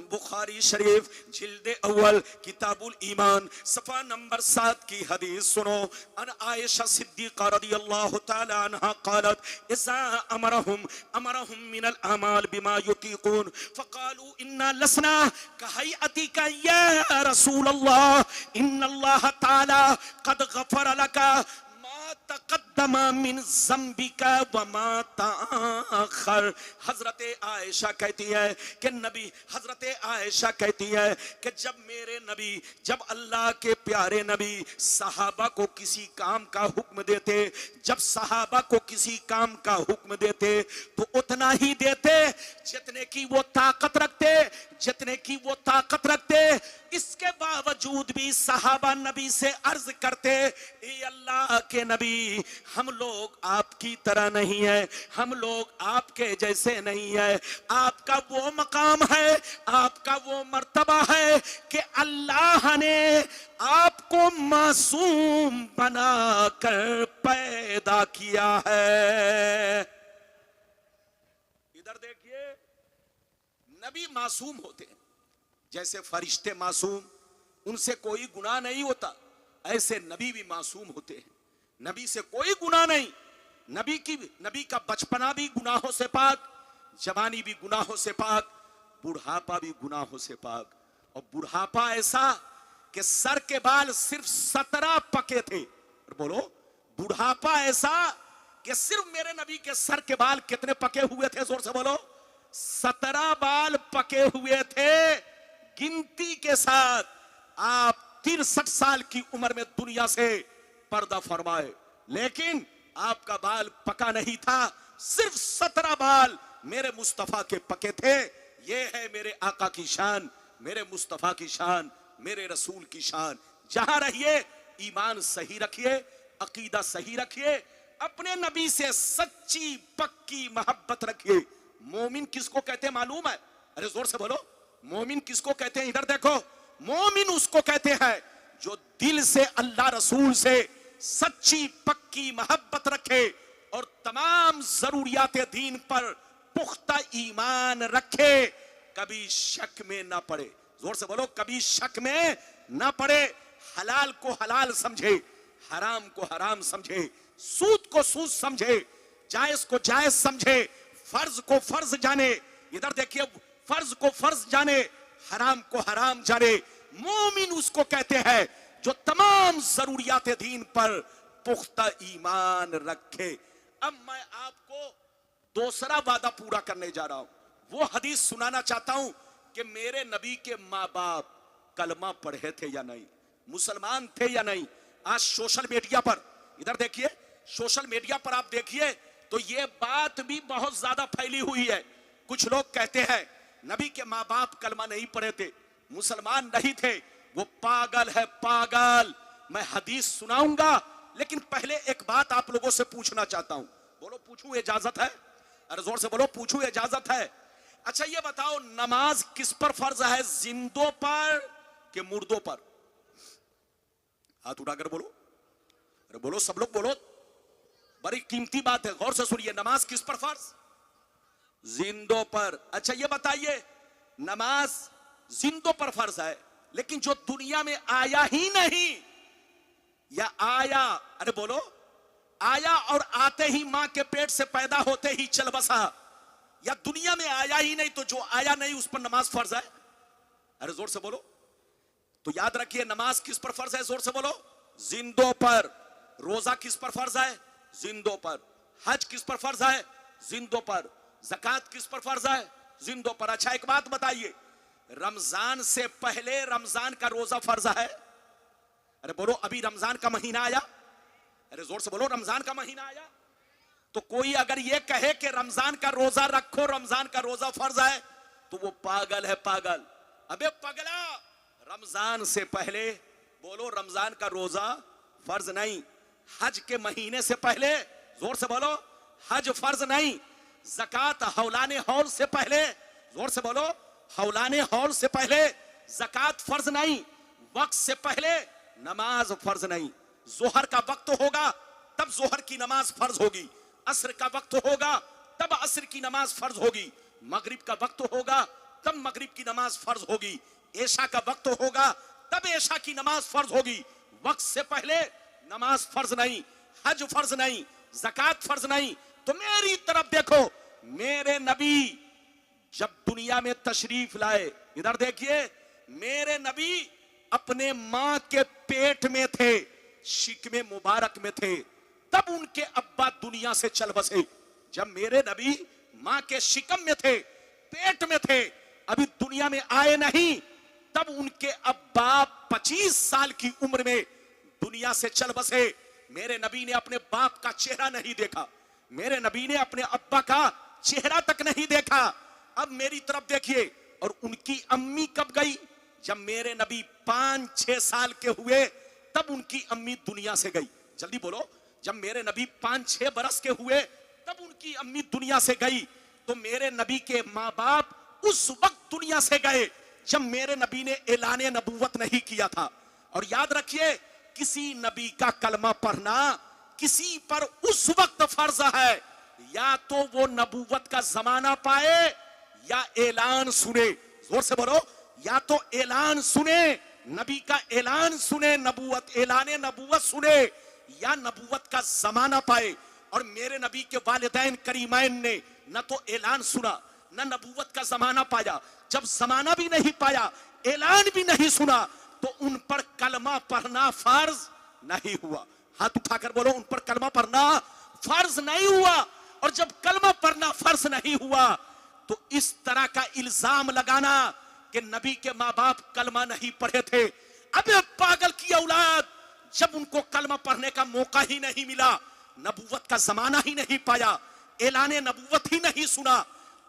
बुखारी शरीफ जिल्द अव्वल किताबुल ईमान सफा नंबर 7 की हदीस सुनो। अन आयशा सिद्दीका रदियल्लाहु ताला अन्हा क़ालत इज़ा अमरहुम मिनल अमाल बिमा युतीक़ून फ़क़ालू इन्ना लसना कहयअतिका या रसूल अल्लाह इन्नल्लाह ताला क़द गफ़र लका तक़द्दमा मिन ज़म्बिका व मा तअख़र। हजरत आयशा कहती है कि नबी, हजरत आयशा कहती है कि जब अल्लाह के प्यारे नबी सहाबा को किसी काम का हुक्म देते, जब सहाबा को किसी काम का हुक्म देते तो उतना ही देते जितने की वो ताकत रखते। इसके बावजूद भी सहाबा नबी से अर्ज करते, ए अल्लाह के नबी, हम लोग आपकी तरह नहीं है, हम लोग आपके जैसे नहीं है। आपका वो मकाम है, आपका वो मर्तबा है कि अल्लाह ने आपको मासूम बनाकर पैदा किया है। इधर देखिए, नबी मासूम होते हैं, जैसे फरिश्ते मासूम, उनसे कोई गुनाह नहीं होता, ऐसे नबी भी मासूम होते हैं, नबी से कोई गुनाह नहीं। नबी का बचपना भी गुनाहों से पाक, जवानी भी गुनाहों से पाक, बुढ़ापा भी गुनाहों से पाक। और बुढ़ापा ऐसा कि सर के बाल सिर्फ 17 पके थे। बोलो, बुढ़ापा ऐसा कि सिर्फ मेरे नबी के सर के बाल कितने पके हुए थे? जोर से बोलो, 17 बाल पके हुए थे गिनती के साथ। आप 63 साल की उम्र में दुनिया से पर्दा फरमाए, लेकिन आपका बाल पका नहीं था, सिर्फ 17 बाल मेरे मुस्तफा के पके थे। ये है मेरे आका की शान, मेरे मुस्तफा की शान, मेरे रसूल की शान। जहां रहिए ईमान सही रखिए, अकीदा सही रखिए, अपने नबी से सच्ची पक्की मोहब्बत रखिए। मोमिन किसको कहते हैं मालूम है? अरे जोर से बोलो, मोमिन किसको कहते हैं? इधर देखो, मोमिन उसको कहते हैं जो दिल से अल्लाह रसूल से सच्ची पक्की मोहब्बत रखे और तमाम जरूरियात दीन पर पुख्ता ईमान रखे, कभी शक में ना पड़े। जोर से बोलो, कभी शक में ना पड़े। हलाल को हलाल समझे, हराम को हराम समझे, सूद को सूद समझे, जायज को जायज समझे, फर्ज को फर्ज जाने। इधर देखिए, फर्ज को फर्ज जाने, हराम को हराम जाने। मोमिन उसको कहते हैं जो तमाम जरूरियात दीन पर पुख्ता ईमान रखे। अब मैं आपको दूसरा वादा पूरा करने जा रहा हूं। वो हदीस सुनाना चाहता हूं कि मेरे नबी के माँ बाप कलमा पढ़े थे या नहीं, मुसलमान थे या नहीं। आज सोशल मीडिया पर, इधर देखिए, सोशल मीडिया पर आप देखिए तो ये बात भी बहुत ज्यादा फैली हुई है। कुछ लोग कहते हैं नबी के माँ बाप कलमा नहीं पढ़े थे, मुसलमान नहीं थे, वो पागल है, पागल। मैं हदीस सुनाऊंगा, लेकिन पहले एक बात आप लोगों से पूछना चाहता हूं। बोलो, पूछूं, इजाजत है? अरे जोर से बोलो, पूछूं, इजाजत है? अच्छा ये बताओ, नमाज किस पर फर्ज है, जिंदों पर कि मुर्दों पर? हाथ उठाकर बोलो। अरे बोलो, सब लोग बोलो, बड़ी कीमती बात है, गौर से सुनिए। नमाज किस पर फर्ज? जिंदों पर। अच्छा ये बताइए, नमाज जिंदों पर फर्ज है, लेकिन जो दुनिया में आया ही नहीं या आया, अरे बोलो, आया और आते ही मां के पेट से पैदा होते ही चल बसा, या दुनिया में आया ही नहीं तो जो आया नहीं उस पर नमाज फर्ज है? अरे जोर से बोलो। तो याद रखिए, नमाज किस पर फर्ज है? जोर से बोलो, जिंदों पर। रोजा किस पर फर्ज है? जिंदों पर। हज किस पर फर्ज है? जिंदों पर। ज़कात किस पर फर्ज है? जिंदों पर। अच्छा एक बात बताइए, रमजान से पहले रमजान का रोजा फर्ज है? अरे बोलो, अभी रमजान का महीना आया? अरे जोर से बोलो, रमजान का महीना आया। तो कोई अगर ये कहे कि रमजान का रोजा रखो, रमजान का रोजा फर्ज है, तो वो पागल है, पागल। अबे पगला, रमजान से पहले बोलो रमजान का रोजा फर्ज नहीं, हज के महीने से पहले, जोर से बोलो, हज फर्ज नहीं, ज़कात हौलाने हौल से पहले, जोर से बोलो, हौलाने हौल से पहले ज़कात फर्ज नहीं, वक्त से पहले नमाज फर्ज नहीं। जोहर का वक्त होगा तब जोहर की नमाज फर्ज होगी, असर का वक्त होगा तब असर की नमाज फर्ज होगी, मगरिब का वक्त होगा तब मगरिब की नमाज फर्ज होगी, ऐशा का वक्त होगा तब ऐशा की नमाज फर्ज होगी। वक्त से पहले नमाज फर्ज नहीं, हज फर्ज नहीं, ज़कात फर्ज नहीं। तो मेरी तरफ देखो, मेरे नबी जब दुनिया में तशरीफ लाए, इधर देखिए, मेरे नबी अपने मां के पेट में थे, शिकमे मुबारक में थे, तब उनके अब्बा दुनिया से चल बसे। जब मेरे नबी मां के शिकम में थे, पेट में थे, अभी दुनिया में आए नहीं, तब उनके अब्बा 25 साल की उम्र में दुनिया से चल बसे। मेरे नबी ने अपने बाप का चेहरा नहीं देखा, मेरे नबी ने अपने अब्बा का चेहरा तक नहीं देखा। अब मेरी तरफ देखिए, और उनकी अम्मी कब गई? जब मेरे नबी 5-6 साल के हुए तब उनकी अम्मी दुनिया से गई। जल्दी बोलो, जब मेरे नबी 5-6 बरस के हुए तब उनकी अम्मी दुनिया से गई। तो मेरे नबी के माँ बाप उस वक्त दुनिया से गए जब मेरे नबी ने ऐलाने नबूवत नहीं किया था। और याद रखिए, किसी नबी का कलमा पढ़ना किसी पर उस वक्त फर्ज है, या तो वो नबूवत का जमाना पाए या ऐलान सुने। जोर से बोलो, या तो ऐलान सुने, नबी का ऐलान सुने, नबूवत, ऐलाने नबूवत सुने, या नबूवत का जमाना पाए। और मेरे नबी के वालिदैन करीमैन ने न तो ऐलान सुना न नबूवत का जमाना पाया। जब जमाना भी नहीं पाया, ऐलान भी नहीं सुना, तो उन पर कलमा पढ़ना फर्ज नहीं हुआ। हाथ उठाकर बोलो, उन पर कलमा पढ़ना फर्ज नहीं हुआ। और जब कलमा पढ़ना फर्ज नहीं हुआ, तो इस तरह का इल्जाम लगाना कि नबी के माँ बाप कलमा नहीं पढ़े थे, अबे पागल की औलाद, जब उनको कलमा पढ़ने का मौका ही नहीं मिला, नबूवत का जमाना ही नहीं पाया, ऐलाने नबूवत ही नहीं सुना,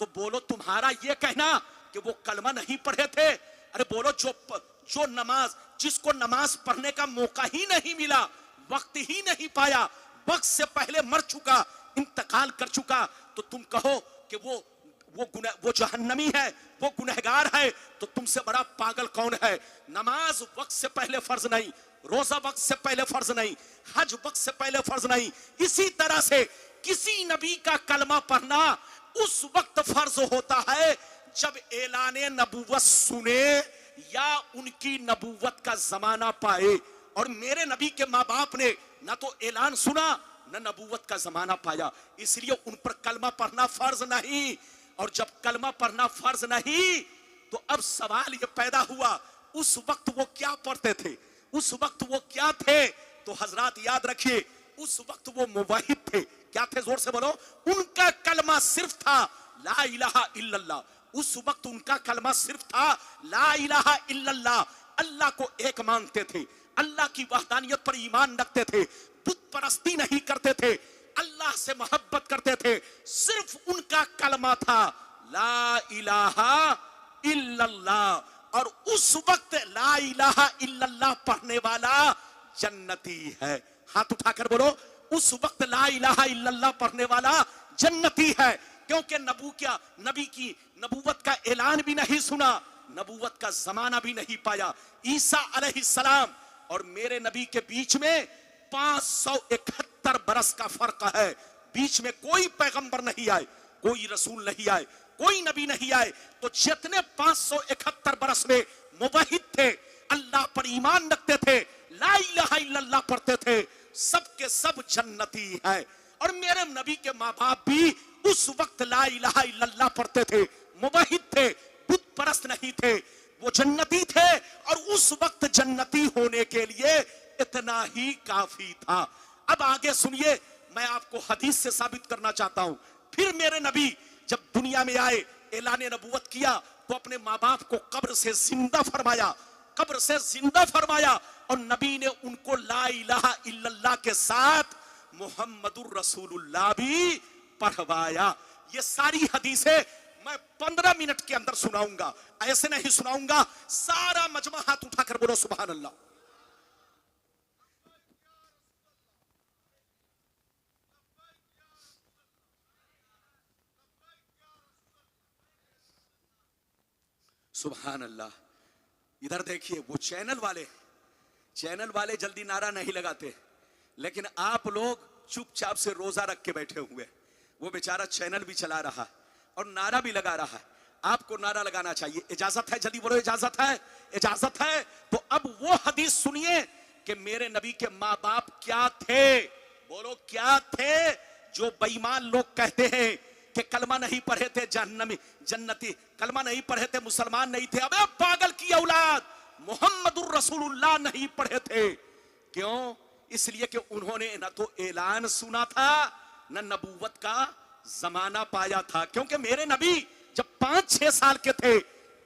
तो बोलो तुम्हारा ये कहना कि वो कलमा नहीं पढ़े थे? अरे बोलो, जो नमाज, जिसको नमाज पढ़ने का मौका ही नहीं मिला, वक्त ही नहीं पाया, वक्त से पहले मर चुका, इंतकाल कर चुका, तो तुम कहो कि वो जहन्नमी है, वो गुनहगार है, तो तुमसे बड़ा पागल कौन है? नमाज वक्त से पहले फर्ज नहीं, रोजा वक्त से पहले फर्ज नहीं, हज वक्त से पहले फर्ज नहीं। इसी तरह से किसी नबी का कलमा पढ़ना उस वक्त फर्ज होता है जब ऐलाने नबूवत सुने या उनकी नबूवत का जमाना पाए। और मेरे नबी के माँ बाप ने ना तो ऐलान सुना न नबूवत का जमाना पाया, इसलिए उन पर कलमा पढ़ना फर्ज नहीं। और जब कलमा पढ़ना फर्ज नहीं, तो अब सवाल ये पैदा हुआ, उस वक्त वो क्या पढ़ते थे, उस वक्त वो क्या थे? तो हजरात याद रखिए, उस वक्त वो मुवाहिद थे। क्या थे? जोर से बोलो। उनका कलमा सिर्फ था ला इलाहा इल्लल्लाह। उस वक्त उनका कलमा सिर्फ था ला इलाहा इल्लल्लाह। अल्लाह को एक मानते थे, अल्लाह की वहदानियत पर ईमान रखते थे, बुत परस्ती नहीं करते थे, अल्लाह से मोहब्बत करते थे। सिर्फ उनका कलमा था ला इलाहा इल्लल्लाह। और उस वक्त ला इलाहा इल्लल्लाह पढ़ने वाला जन्नती है। हाथ उठाकर बोलो, उस वक्त ला इलाहा इल्लल्लाह पढ़ने वाला जन्नती है। क्योंकि नबी की नबूवत का ऐलान भी नहीं सुना, नबूवत का जमाना भी नहीं पाया। ईसा अलैहिस्सलाम और मेरे नबी के बीच में 571 बरस का फर्क है। बीच में कोई पैगंबर नहीं आए, कोई रसूल नहीं आए, कोई नबी नहीं आए। तो जितने 571 बरस में मुवहिद थे, अल्लाह पर ईमान रखते थे, ला इलाहा इल्लल्लाह पढ़ते थे, सबके सब जन्नती है। और मेरे नबी के माँ बाप भी उस वक्त ला इलाहा इल्लल्लाह पढ़ते थे, मुवहिद थे, बुत परस्त नहीं थे, वो जन्नती थे। और उस वक्त जन्नती होने के लिए इतना ही काफी था। अब आगे सुनिए, मैं आपको हदीस से साबित करना चाहता हूं। फिर मेरे नबी जब दुनिया में आए, ऐलाने नबूवत किया, तो अपने माँ बाप को कब्र से जिंदा फरमाया, कब्र से जिंदा फरमाया। और नबी ने उनको ला इलाहा इल्लल्लाह के साथ मुहम्मदुर रसूलुल्लाह भी पढ़वाया। ये सारी हदीसें मैं 15 मिनट के अंदर सुनाऊंगा, ऐसे नहीं सुनाऊंगा। सारा मजमा हाथ उठाकर बोलो सुभान अल्लाह। सुभान अल्लाह। इधर देखिए, वो चैनल वाले जल्दी नारा नहीं लगाते, लेकिन आप लोग चुपचाप से रोजा रख के बैठे हुए। वो बेचारा चैनल भी चला रहा है और नारा भी लगा रहा है। आपको नारा लगाना चाहिए। इजाजत है? जल्दी बोलो, इजाजत है? इजाजत है। तो अब वो हदीस सुनिए कि मेरे नबी के माँ बाप क्या थे। बोलो क्या थे? जो बेईमान लोग कहते हैं कि कलमा नहीं पढ़े थे जहन्नमी जन्नती, कलमा नहीं पढ़े थे मुसलमान नहीं थे। अबे पागल की औलाद, मोहम्मदुर रसूलुल्लाह नहीं पढ़े थे। क्यों? इसलिए कि उन्होंने न तो ऐलान सुना था न नबूवत का जमाना पाया था। क्योंकि मेरे नबी जब 5-6 साल के थे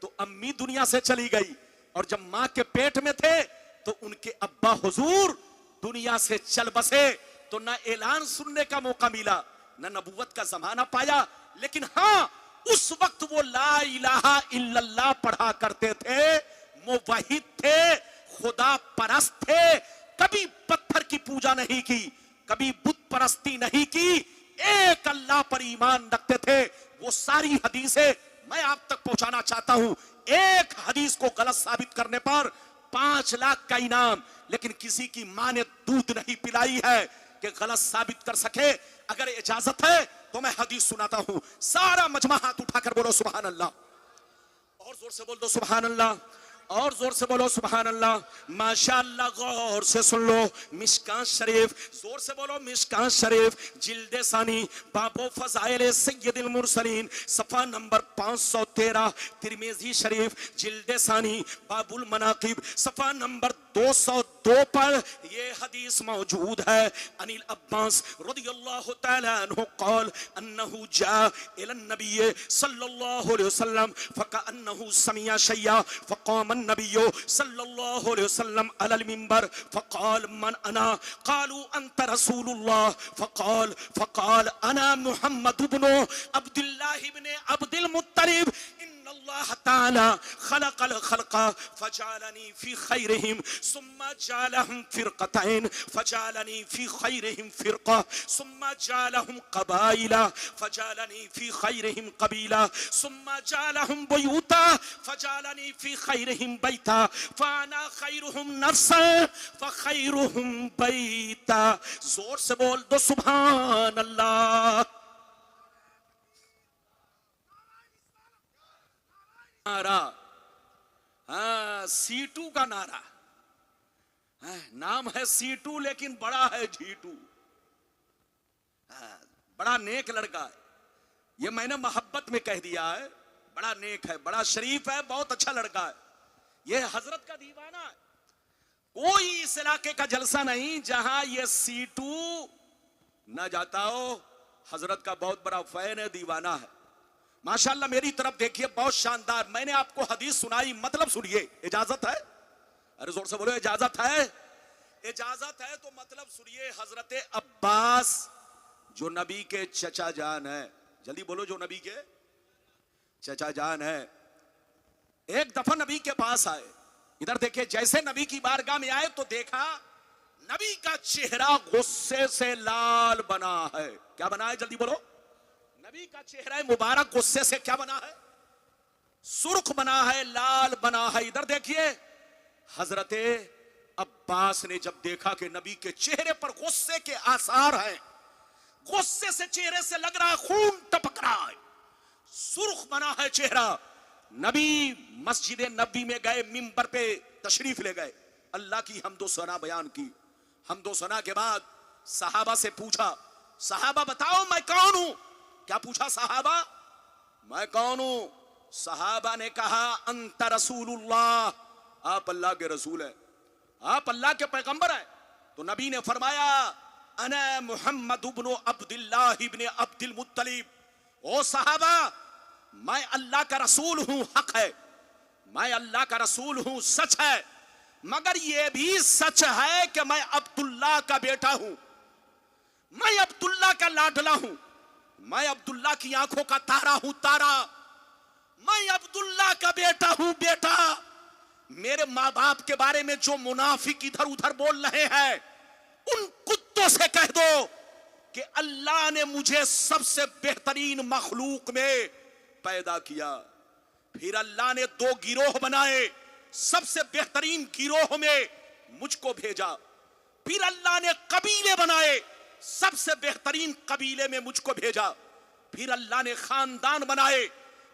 तो अम्मी दुनिया से चली गई, और जब मां के पेट में थे तो उनके अब्बा हुजूर दुनिया से चल बसे। तो ना ऐलान सुनने का मौका मिला, ना नबूवत का जमाना पाया। लेकिन हां, उस वक्त वो ला इलाहा इल्लल्लाह पढ़ा करते थे, मुवहिद थे, खुदा परस्त थे। कभी पत्थर की पूजा नहीं की, कभी बुत परस्ती नहीं की, एक अल्लाह पर ईमान रखते थे। वो सारी हदीसें मैं आप तक पहुंचाना चाहता हूं। एक हदीस को गलत साबित करने पर 5 लाख का इनाम। लेकिन किसी की मां ने दूध नहीं पिलाई है कि गलत साबित कर सके। अगर इजाजत है तो मैं हदीस सुनाता हूं। सारा मजमा हाथ उठाकर बोलो सुभान अल्लाह। और जोर से बोल दो सुभान अल्लाह, और जोर से बोलो सुभान अल्लाह। माशाअल्लाह, गौर से सुन लो। मिशकात शरीफ, जोर से बोलो मिशकात शरीफ, जिल्दे सानी, बाबो फज़ाइल सय्यदुल मुरसलीन, सफा नंबर 513। तिरमिज़ी शरीफ, जिल्दे सानी, बाबुल मनाकिब, सफा नंबर 202 पर ये हदीस मौजूद है। अनिल अब्बास रदियल्लाहु तआला अन्हु क़ाल अन्नहु जा इला नबी सल्लल्लाहु अलैहि वसल्लम फकअन्नहु समिया शय्या फक़ाम नबियो सल्लल्लाहु अलैहि वसल्लम अलल मिंबर फक़ाल मन अना क़ालू अंत रसूलुल्लाह फक़ाल अना मुहम्मद इब्न अब्दुल्लाह इब्न अब्दुल मुत्तलिब इन्नल्लाह तआला खलक़ल खल्क़ फजअलनी फी खैरिहिम सुम्मा जअलहुम फ़िरक़तैन फजअलनी फी खैरिहिम फ़िरक़ा सुम्मा जअलहुम क़बाइला फजअलनी फी खैरिहिम क़बीला सुम्मा जअलहुम बुयूता फजअलनी फी खैरिहिम बैता फाना खैरुहुम नफ्सन फखैरुहुम बैता। जोर से बोल दो सुभान अल्लाह। नारा, हाँ, सीटू का नारा। नाम है सीटू लेकिन बड़ा है झीटू। बड़ा नेक लड़का है, ये मैंने मोहब्बत में कह दिया है। बड़ा नेक है, बड़ा शरीफ है, बहुत अच्छा लड़का है। ये हजरत का दीवाना है। कोई इस इलाके का जलसा नहीं जहां ये सीटू न जाता हो। हजरत का बहुत बड़ा फैन है, दीवाना है। माशाल्लाह, मेरी तरफ देखिए, बहुत शानदार। मैंने आपको हदीस सुनाई, मतलब सुनिए। इजाजत है? अरे जोर से बोलो, इजाजत है? इजाजत है तो मतलब सुनिए। हजरत अब्बास जो नबी के चचा जान है, जल्दी बोलो, जो नबी के चचा जान है, एक दफा नबी के पास आए। इधर देखिए, जैसे नबी की बारगाह में आए तो देखा नबी का चेहरा गुस्से से लाल बना है। क्या बना है? जल्दी बोलो। नबी का चेहरा मुबारक गुस्से से क्या बना है? सुर्ख बना है, लाल बना है। इधर देखिए, हजरते अब्बास ने जब देखा कि नबी के चेहरे पर गुस्से के आसार हैं, गुस्से से चेहरे से लग रहा है खून टपक रहा है, सुर्ख बना है चेहरा। नबी मस्जिद नबी में गए, मिंबर पे तशरीफ ले गए, अल्लाह की हम्दो सना बयान की। हम्दो सना के बाद सहाबा से पूछा, सहाबा बताओ मैं कौन हूं? क्या पूछा सहाबा? मैं कौन हूं? सहाबा ने कहा अंत रसूलुल्लाह, आप अल्लाह के रसूल है, आप अल्लाह के पैगंबर है। तो नबी ने फरमाया अना मुहम्मद इब्न अब्दुल्लाह इब्न अब्दुल मुत्तलिब। ओ सहाबा, मैं अल्लाह का रसूल हूं, हक है, मैं अल्लाह का रसूल हूं, सच है। मगर यह भी सच है कि मैं अब्दुल्लाह का बेटा हूं, मैं अब्दुल्लाह का लाडला हूं, मैं अब्दुल्लाह की आंखों का तारा हूं, तारा, मैं अब्दुल्लाह का बेटा हूं, बेटा। मेरे मां बाप के बारे में जो मुनाफिक इधर उधर बोल रहे हैं, उन कुत्तों से कह दो कि अल्लाह ने मुझे सबसे बेहतरीन मखलूक में पैदा किया, फिर अल्लाह ने 2 गिरोह बनाए, सबसे बेहतरीन गिरोह में मुझको भेजा, फिर अल्लाह ने कबीले बनाए, सबसे बेहतरीन कबीले में मुझको भेजा। फिर अल्लाह ने खानदान बनाए,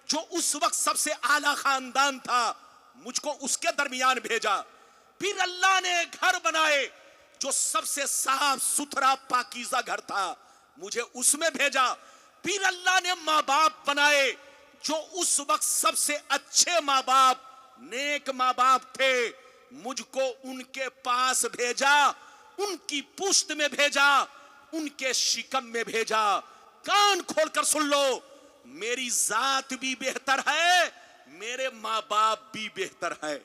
जो उस वक्त सबसे आला खानदान था, मुझको उसके दरमियान भेजा। फिर अल्लाह ने घर बनाए, जो सबसे साफ सुथरा पाकीज़ा घर था, मुझे उसमें भेजा। फिर अल्लाह ने माँ बाप बनाए, जो उस वक्त सबसे अच्छे माँ बाप, नेक माँ बाप थे, मुझको उनके पास भेजा, उनकी पुश्त में भेजा, उनके शिकम में भेजा। कान खोलकर सुन लो, मेरी जात भी बेहतर है, मेरे माँ बाप भी बेहतर है।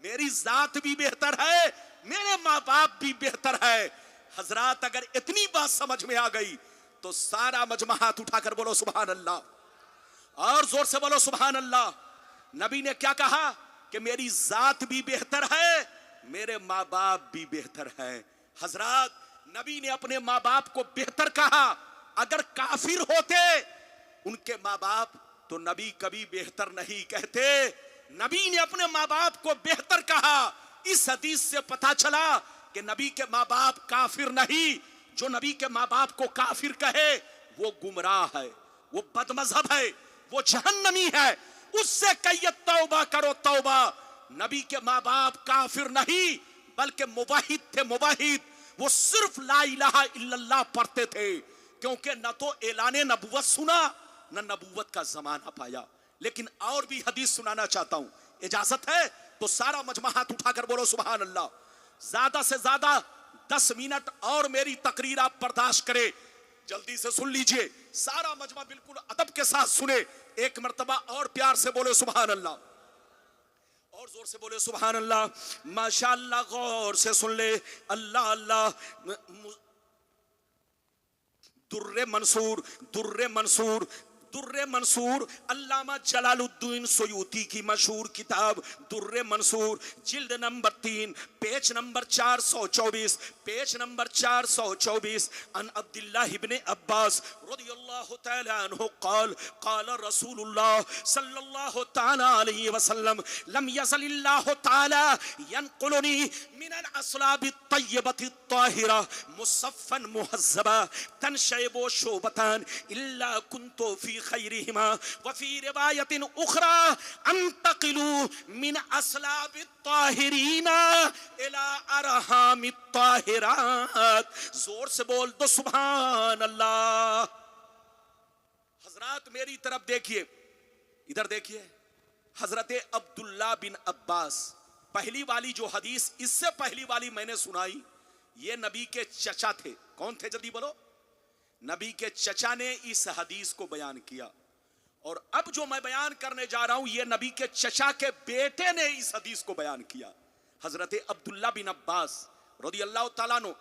मेरी जात भी बेहतर है, मेरे माँ बाप भी बेहतर है। हजरात, अगर इतनी बात समझ में आ गई तो सारा मजमा हाथ उठाकर बोलो सुभान अल्लाह, और जोर से बोलो सुभान अल्लाह। नबी ने क्या कहा कि मेरी जात भी बेहतर है, मेरे माँ बाप भी बेहतर है। हजरात, नबी ने अपने माँ बाप को बेहतर कहा। अगर काफिर होते उनके माँ बाप, तो नबी कभी बेहतर नहीं कहते। नबी ने अपने माँ बाप को बेहतर कहा। इस हदीस से पता चला कि नबी के माँ बाप काफिर नहीं। जो नबी के माँ बाप को काफिर कहे वो गुमराह है, वो बदमजहब है, वो जहन्नमी है। उससे कहिए तौबा करो तौबा। नबी के माँ बाप काफिर नहीं, बल्कि मुवाहिद थे, मुवाहिद। वो सिर्फ ला इलाहा इल्लल्लाह पढ़ते थे, क्योंकि न तो ऐलाने नबुवत सुना, न नबुवत का जमाना पाया। लेकिन और भी हदीस सुनाना चाहता हूं, इजाजत है तो सारा मजमा हाथ उठाकर बोलो सुभान अल्लाह। ज्यादा से ज्यादा 10 मिनट और मेरी तकरीर आप बर्दाश्त करें। जल्दी से सुन लीजिए, सारा मजमा बिल्कुल अदब के साथ सुने। एक मर्तबा और प्यार से बोले सुभान अल्लाह, और जोर से बोले सुभान अल्लाह। माशाअल्लाह, गौर से सुन ले। अल्लाह अल्लाह। दुर्रे मंसूर, दुर्रे मंसूर, दुर्रे मंसूर, अल्लामा जलालुद्दीन सुयूती की मशहूर किताब दुर्रे मंसूर, जिल्द number 3, page number 424, page number 424। अन अब्दुल्लाह इब्ने अब्बास रदियल्लाहु तआला अन्हु क़ाल क़ाल रसूलुल्लाह सल्लल्लाहु तआला अलैहि वसल्लम लम यज़लिल्लाहु तआला यनक़ुलुनी मिनल अस्लाबि तय्यबति ताहिरा मुसफ़्फ़न मुहज़्ज़बा तनशयबु शोबतान इल्ला कुन्तु फी खैरिहिमा व फी रिवायतिन उखरा अंतकिलू मिन अस्लाबि ताहिरीना इला अरहामि ताहिरात। जोर से बोल दो सुभान अल्लाह। हजरात, मेरी तरफ देखिए, इधर देखिए। हजरत अब्दुल्ला बिन अब्बास, पहली वाली जो हदीस, इससे पहली वाली मैंने सुनाई, ये नबी के चचा थे। कौन थे जल्दी बोलो? नबी के चचा ने इस हदीस को बयान किया। और अब जो मैं बयान करने जा रहा हूं, यह नबी के चचा के बेटे ने इस हदीस को बयान किया। हजरत अब्दुल्ला बिन अब्बास रदियल्लाहु ताला अन्हु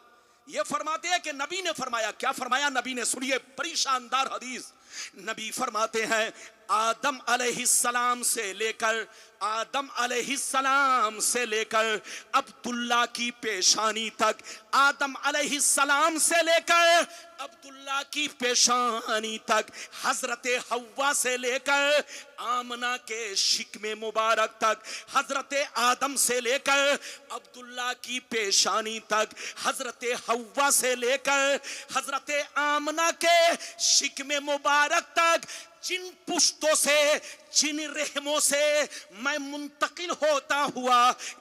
ये फरमाते हैं कि नबी ने फरमाया। क्या फरमाया नबी ने? सुनिए, बड़ी शानदार हदीस। नबी फरमाते हैं, आदम अलैहिस्सलाम से लेकर, आदम अलैहिस्सलाम से लेकर अब्दुल्ला की पेशानी तक, आदम अलैहिस्सलाम से लेकर अब्दुल्ला की पेशानी तक, हजरत हव्वा से लेकर आमना के शिकमे मुबारक तक, हजरत आदम से लेकर अब्दुल्ला की पेशानी तक, हजरत हव्वा से लेकर हजरत आमना के शिकमे मुबारक तक, जिन पुश्तों से, जिन रहमों से मैं मुंतकिल होता हुआ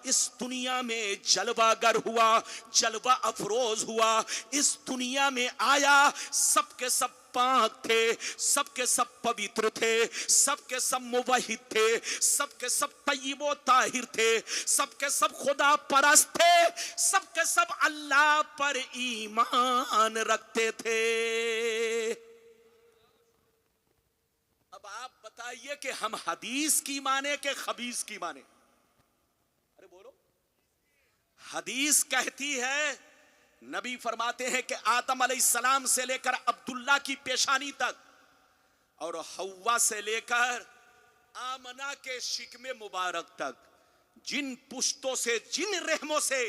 इस दुनिया में जलवागर हुआ, जलवा अफरोज हुआ, इस दुनिया में आया, सबके सब पाक थे, सबके सब पवित्र थे, सबके सब मुवहिद थे, सबके सब तय्यिब ताहिर थे, सबके सब खुदा परस्त थे, सबके सब अल्लाह पर ईमान रखते थे। अब आप बताइए कि हम हदीस की माने के खबीस की माने? अरे बोलो। हदीस कहती है, नबी फरमाते हैं कि आदम अलैहिस्सलाम से लेकर अब्दुल्ला की पेशानी तक और हव्वा से लेकर आमना के शिकमे मुबारक तक, जिन पुश्तों से, जिन रहमों से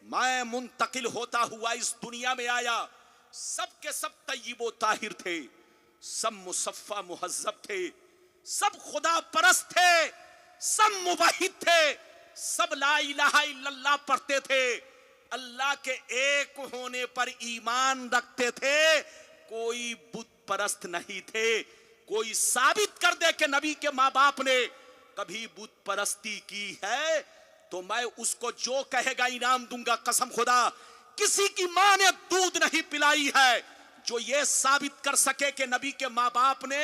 मैं मुंतकिल होता हुआ इस दुनिया में आया, सब के सब तय्यिब ताहिर थे, सब मुसफ़्फ़ा मुहज़्ज़ब थे, सब खुदा परस्त थे, सब मुवहिद थे, सब ला इलाहा इल्लल्लाह पढ़ते थे। अल्लाह के एक होने पर ईमान रखते थे, कोई बुत परस्त नहीं थे। कोई साबित कर दे कि नबी के मां बाप ने कभी बुत परस्ती की है तो मैं उसको जो कहेगा इनाम दूंगा। कसम खुदा, किसी की मां ने दूध नहीं पिलाई है जो ये साबित कर सके कि नबी के मां बाप ने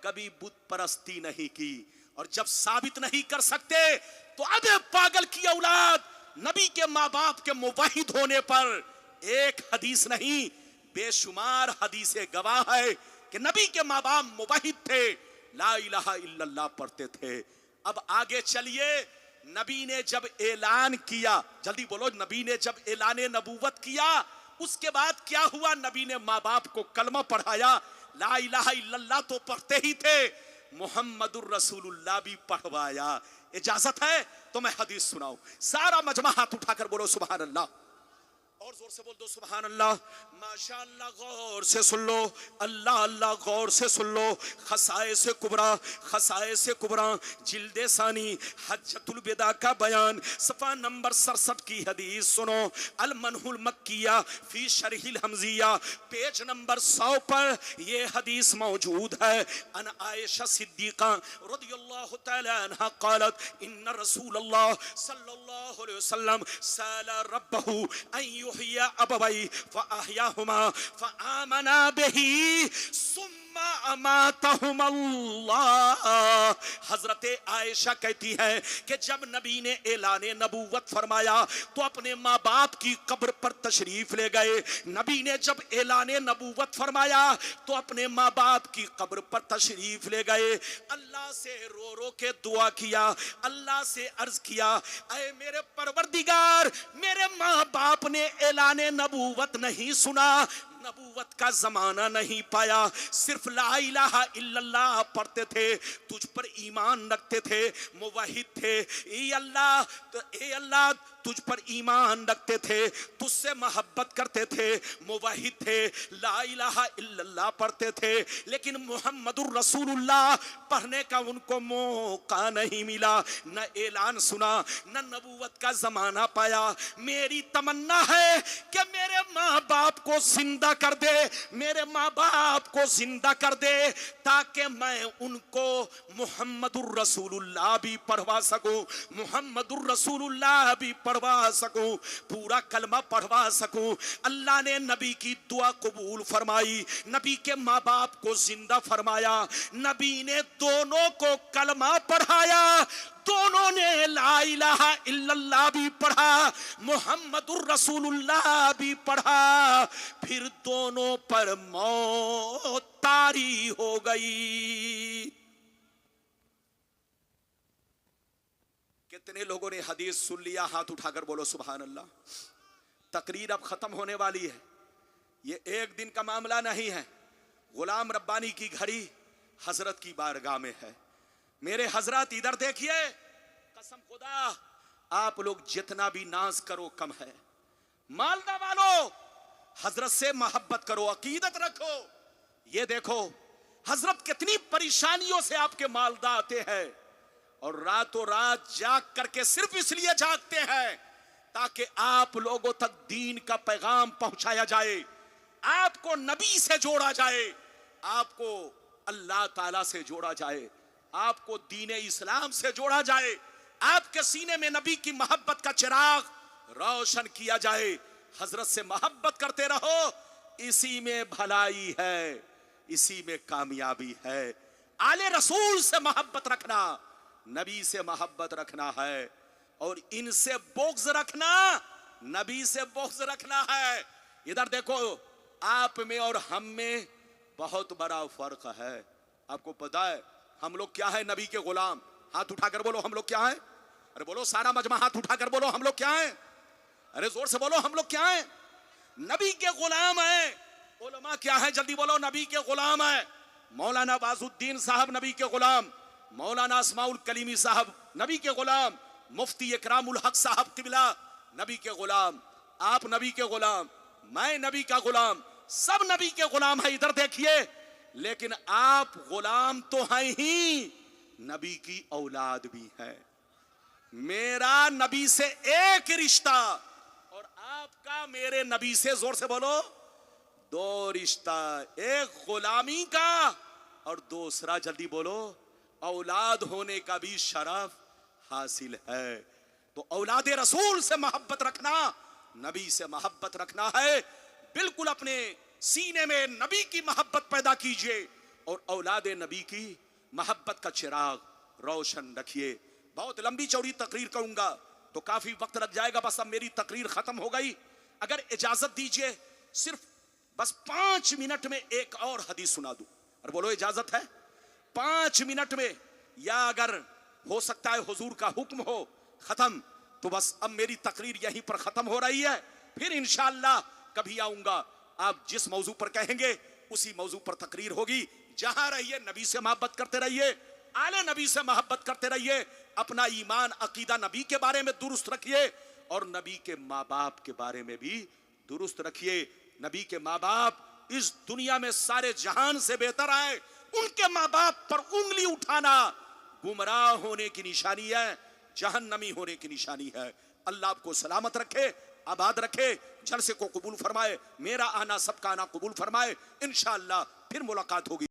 कभी बुत परस्ती नहीं की। और जब साबित नहीं कर सकते तो अबे पागल की औलाद, नबी के मां बाप के मुवाहिद होने पर एक हदीस नहीं बेशुमार हदीसें गवाह है कि नबी के मां बाप मुवाहिद थे, ला इलाहा इल्लल्लाह पढ़ते थे। अब आगे चलिए, नबी ने जब ऐलान किया, जल्दी बोलो, नबी ने जब ऐलान नबूवत किया उसके बाद क्या हुआ? नबी ने मां बाप को कलमा पढ़ाया, ला इलाहा इल्लल्लाह तो पढ़ते ही थे, मुहम्मदुर रसूलुल्लाह भी पढ़वाया। इजाजत है तो मैं हदीस सुनाऊं? सारा मजमा हाथ उठाकर बोलो सुभान अल्लाह, और जोर से बोल दो सुभान अल्लाह। माशाअल्लाह, गौर से सुन लो, अल्लाह अल्लाह गौर से सुन लो। खसाए से कुबरा जिल्दे सानी हज्जतुल विदा का बयान सफा नंबर 67 की हदीस सुनो। अल मनहुल मक्किया फी शरहिल हमजिया पेज नंबर 100 पर ये हदीस मौजूद है। अन आयशा सिद्दीका रदियल्लाहु तआला अन्हा क़ालत इन्ना रसूलल्लाह सल्लल्लाहु अलैहि वसल्लम साला रब्बहु अन युहिया अबवई फअहयाहुमा फआमना बिही सुम्मा अमातहुमल्लाह। हजरत आयशा कहती है कि जब नबी ने ऐलाने नबूवत फरमाया तो अपने माँ बाप की कब्र पर तशरीफ ले गए। नबी ने जब ऐलाने नबूवत फरमाया तो अपने माँ बाप की कब्र पर तशरीफ ले गए। अल्लाह से रो रो के दुआ किया, अल्लाह से अर्ज किया, ऐ मेरे परवरदिगार, मेरे माँ बाप ने ऐलाने नबूवत नहीं सुना, नबूवत का जमाना नहीं पाया, सिर्फ ला इलाहा इल्लल्लाह पढ़ते थे, तुझ पर ईमान रखते थे, मुवाहिद थे। ए अल्लाह तुझ पर ईमान रखते थे, तुझसे मोहब्बत करते थे, मुवाहिद थे, ला इलाहा इल्लल्लाह पढ़ते थे, लेकिन मुहम्मदुर रसूलुल्लाह पढ़ने का उनको मौका नहीं मिला, न ऐलान सुना, न नबूवत का जमाना पाया। मेरी तमन्ना है कि मेरे माँ बाप को जिंदा कर दे, मेरे माँ बाप को जिंदा कर दे, ताकि मैं उनको मुहम्मदुर रसूलुल्लाह भी पढ़वा सकूं, मुहम्मदुर रसूलुल्लाह भी पढ़वा सकूं, पूरा कलमा पढ़वा सकूं। अल्लाह ने नबी की दुआ कबूल फरमाई, नबी के माँ बाप को जिंदा फरमाया, नबी ने दोनों को कलमा पढ़ाया, दोनों ने ला इलाहा इल्लल्लाह भी पढ़ा, मुहम्मदुर रसूलुल्लाह भी पढ़ा, फिर दोनों पर मौत तारी हो गई। कितने लोगों ने हदीस सुन लिया? हाथ उठाकर बोलो सुभान अल्लाह। तकरीर अब खत्म होने वाली है, ये एक दिन का मामला नहीं है। गुलाम रब्बानी की घड़ी हजरत की बारगाह में है। मेरे हजरत इधर देखिए, कसम खुदा आप लोग जितना भी नाज करो कम है। मालदा वालों, हजरत से मोहब्बत करो, अकीदत रखो। ये देखो हजरत कितनी परेशानियों से आपके मालदा आते हैं और रातों रात जाग करके सिर्फ इसलिए जागते हैं ताकि आप लोगों तक दीन का पैगाम पहुंचाया जाए, आपको नबी से जोड़ा जाए, आपको अल्लाह ताला से जोड़ा जाए, आपको दीन इस्लाम से जोड़ा जाए, आपके सीने में नबी की मोहब्बत का चिराग रोशन किया जाए। हजरत से मोहब्बत करते रहो, इसी में भलाई है, इसी में कामयाबी है। आले रसूल से मोहब्बत रखना, नबी से मोहब्बत रखना है, और इनसे बोग्ज रखना, नबी से बोग्ज रखना है। इधर देखो, आप में और हम में बहुत बड़ा फर्क है। आपको पता है हम लोग क्या है? नबी के गुलाम। हाथ उठाकर बोलो हम लोग क्या है? अरे बोलो सारा मजमा, हाथ उठाकर बोलो हम लोग क्या है? अरे जोर से बोलो हम लोग क्या है? नबी के गुलाम है। उलमा क्या है? जल्दी बोलो, नबी के गुलाम है। मौलाना बाजुद्दीन साहब नबी के गुलाम, मौलाना अस्माउल कलीमी साहब नबी के गुलाम, मुफ्ती इकरामुल हक साहब किबला नबी के गुलाम, आप नबी के गुलाम, मैं नबी का गुलाम, सब नबी के गुलाम है। इधर देखिए, लेकिन आप गुलाम तो हैं ही, नबी की औलाद भी है। मेरा नबी से एक रिश्ता और आपका मेरे नबी से, जोर से बोलो, दो रिश्ता, एक गुलामी का और दूसरा, जल्दी बोलो, औलाद होने का भी शरफ हासिल है। तो औलाद रसूल से मोहब्बत रखना, नबी से मोहब्बत रखना है। बिल्कुल अपने सीने में नबी की मोहब्बत पैदा कीजिए और औलाद नबी की मोहब्बत का चिराग रोशन रखिए। बहुत लंबी चौड़ी तकरीर कहूंगा तो काफी वक्त लग जाएगा, बस अब मेरी तकरीर खत्म हो गई। अगर इजाजत दीजिए सिर्फ बस 5 मिनट में एक और हदीस सुना दूं। और बोलो इजाजत है? 5 मिनट में, या अगर हो सकता है हुजूर का हुक्म हो खत्म, तो बस अब मेरी तकरीर यहीं पर खत्म हो रही है। फिर इंशाअल्लाह कभी आऊंगा, आप जिस मौजू पर कहेंगे उसी मौजू पर तकरीर होगी। जहां रहिए नबी से मोहब्बत करते रहिए, आले नबी से मोहब्बत करते रहिए, अपना ईमान अकीदा नबी के बारे में दुरुस्त रखिए और नबी के माँ बाप के बारे में भी दुरुस्त रखिए। नबी के माँ बाप इस दुनिया में सारे जहान से बेहतर आए। उनके माँ बाप पर उंगली उठाना गुमराह होने की निशानी है, जहन्नमी होने की निशानी है। अल्लाह आपको सलामत रखे, आबाद रखे, जलसे को कबूल फरमाए, मेरा आना सबका आना कबूल फरमाए। इंशाअल्लाह फिर मुलाकात होगी।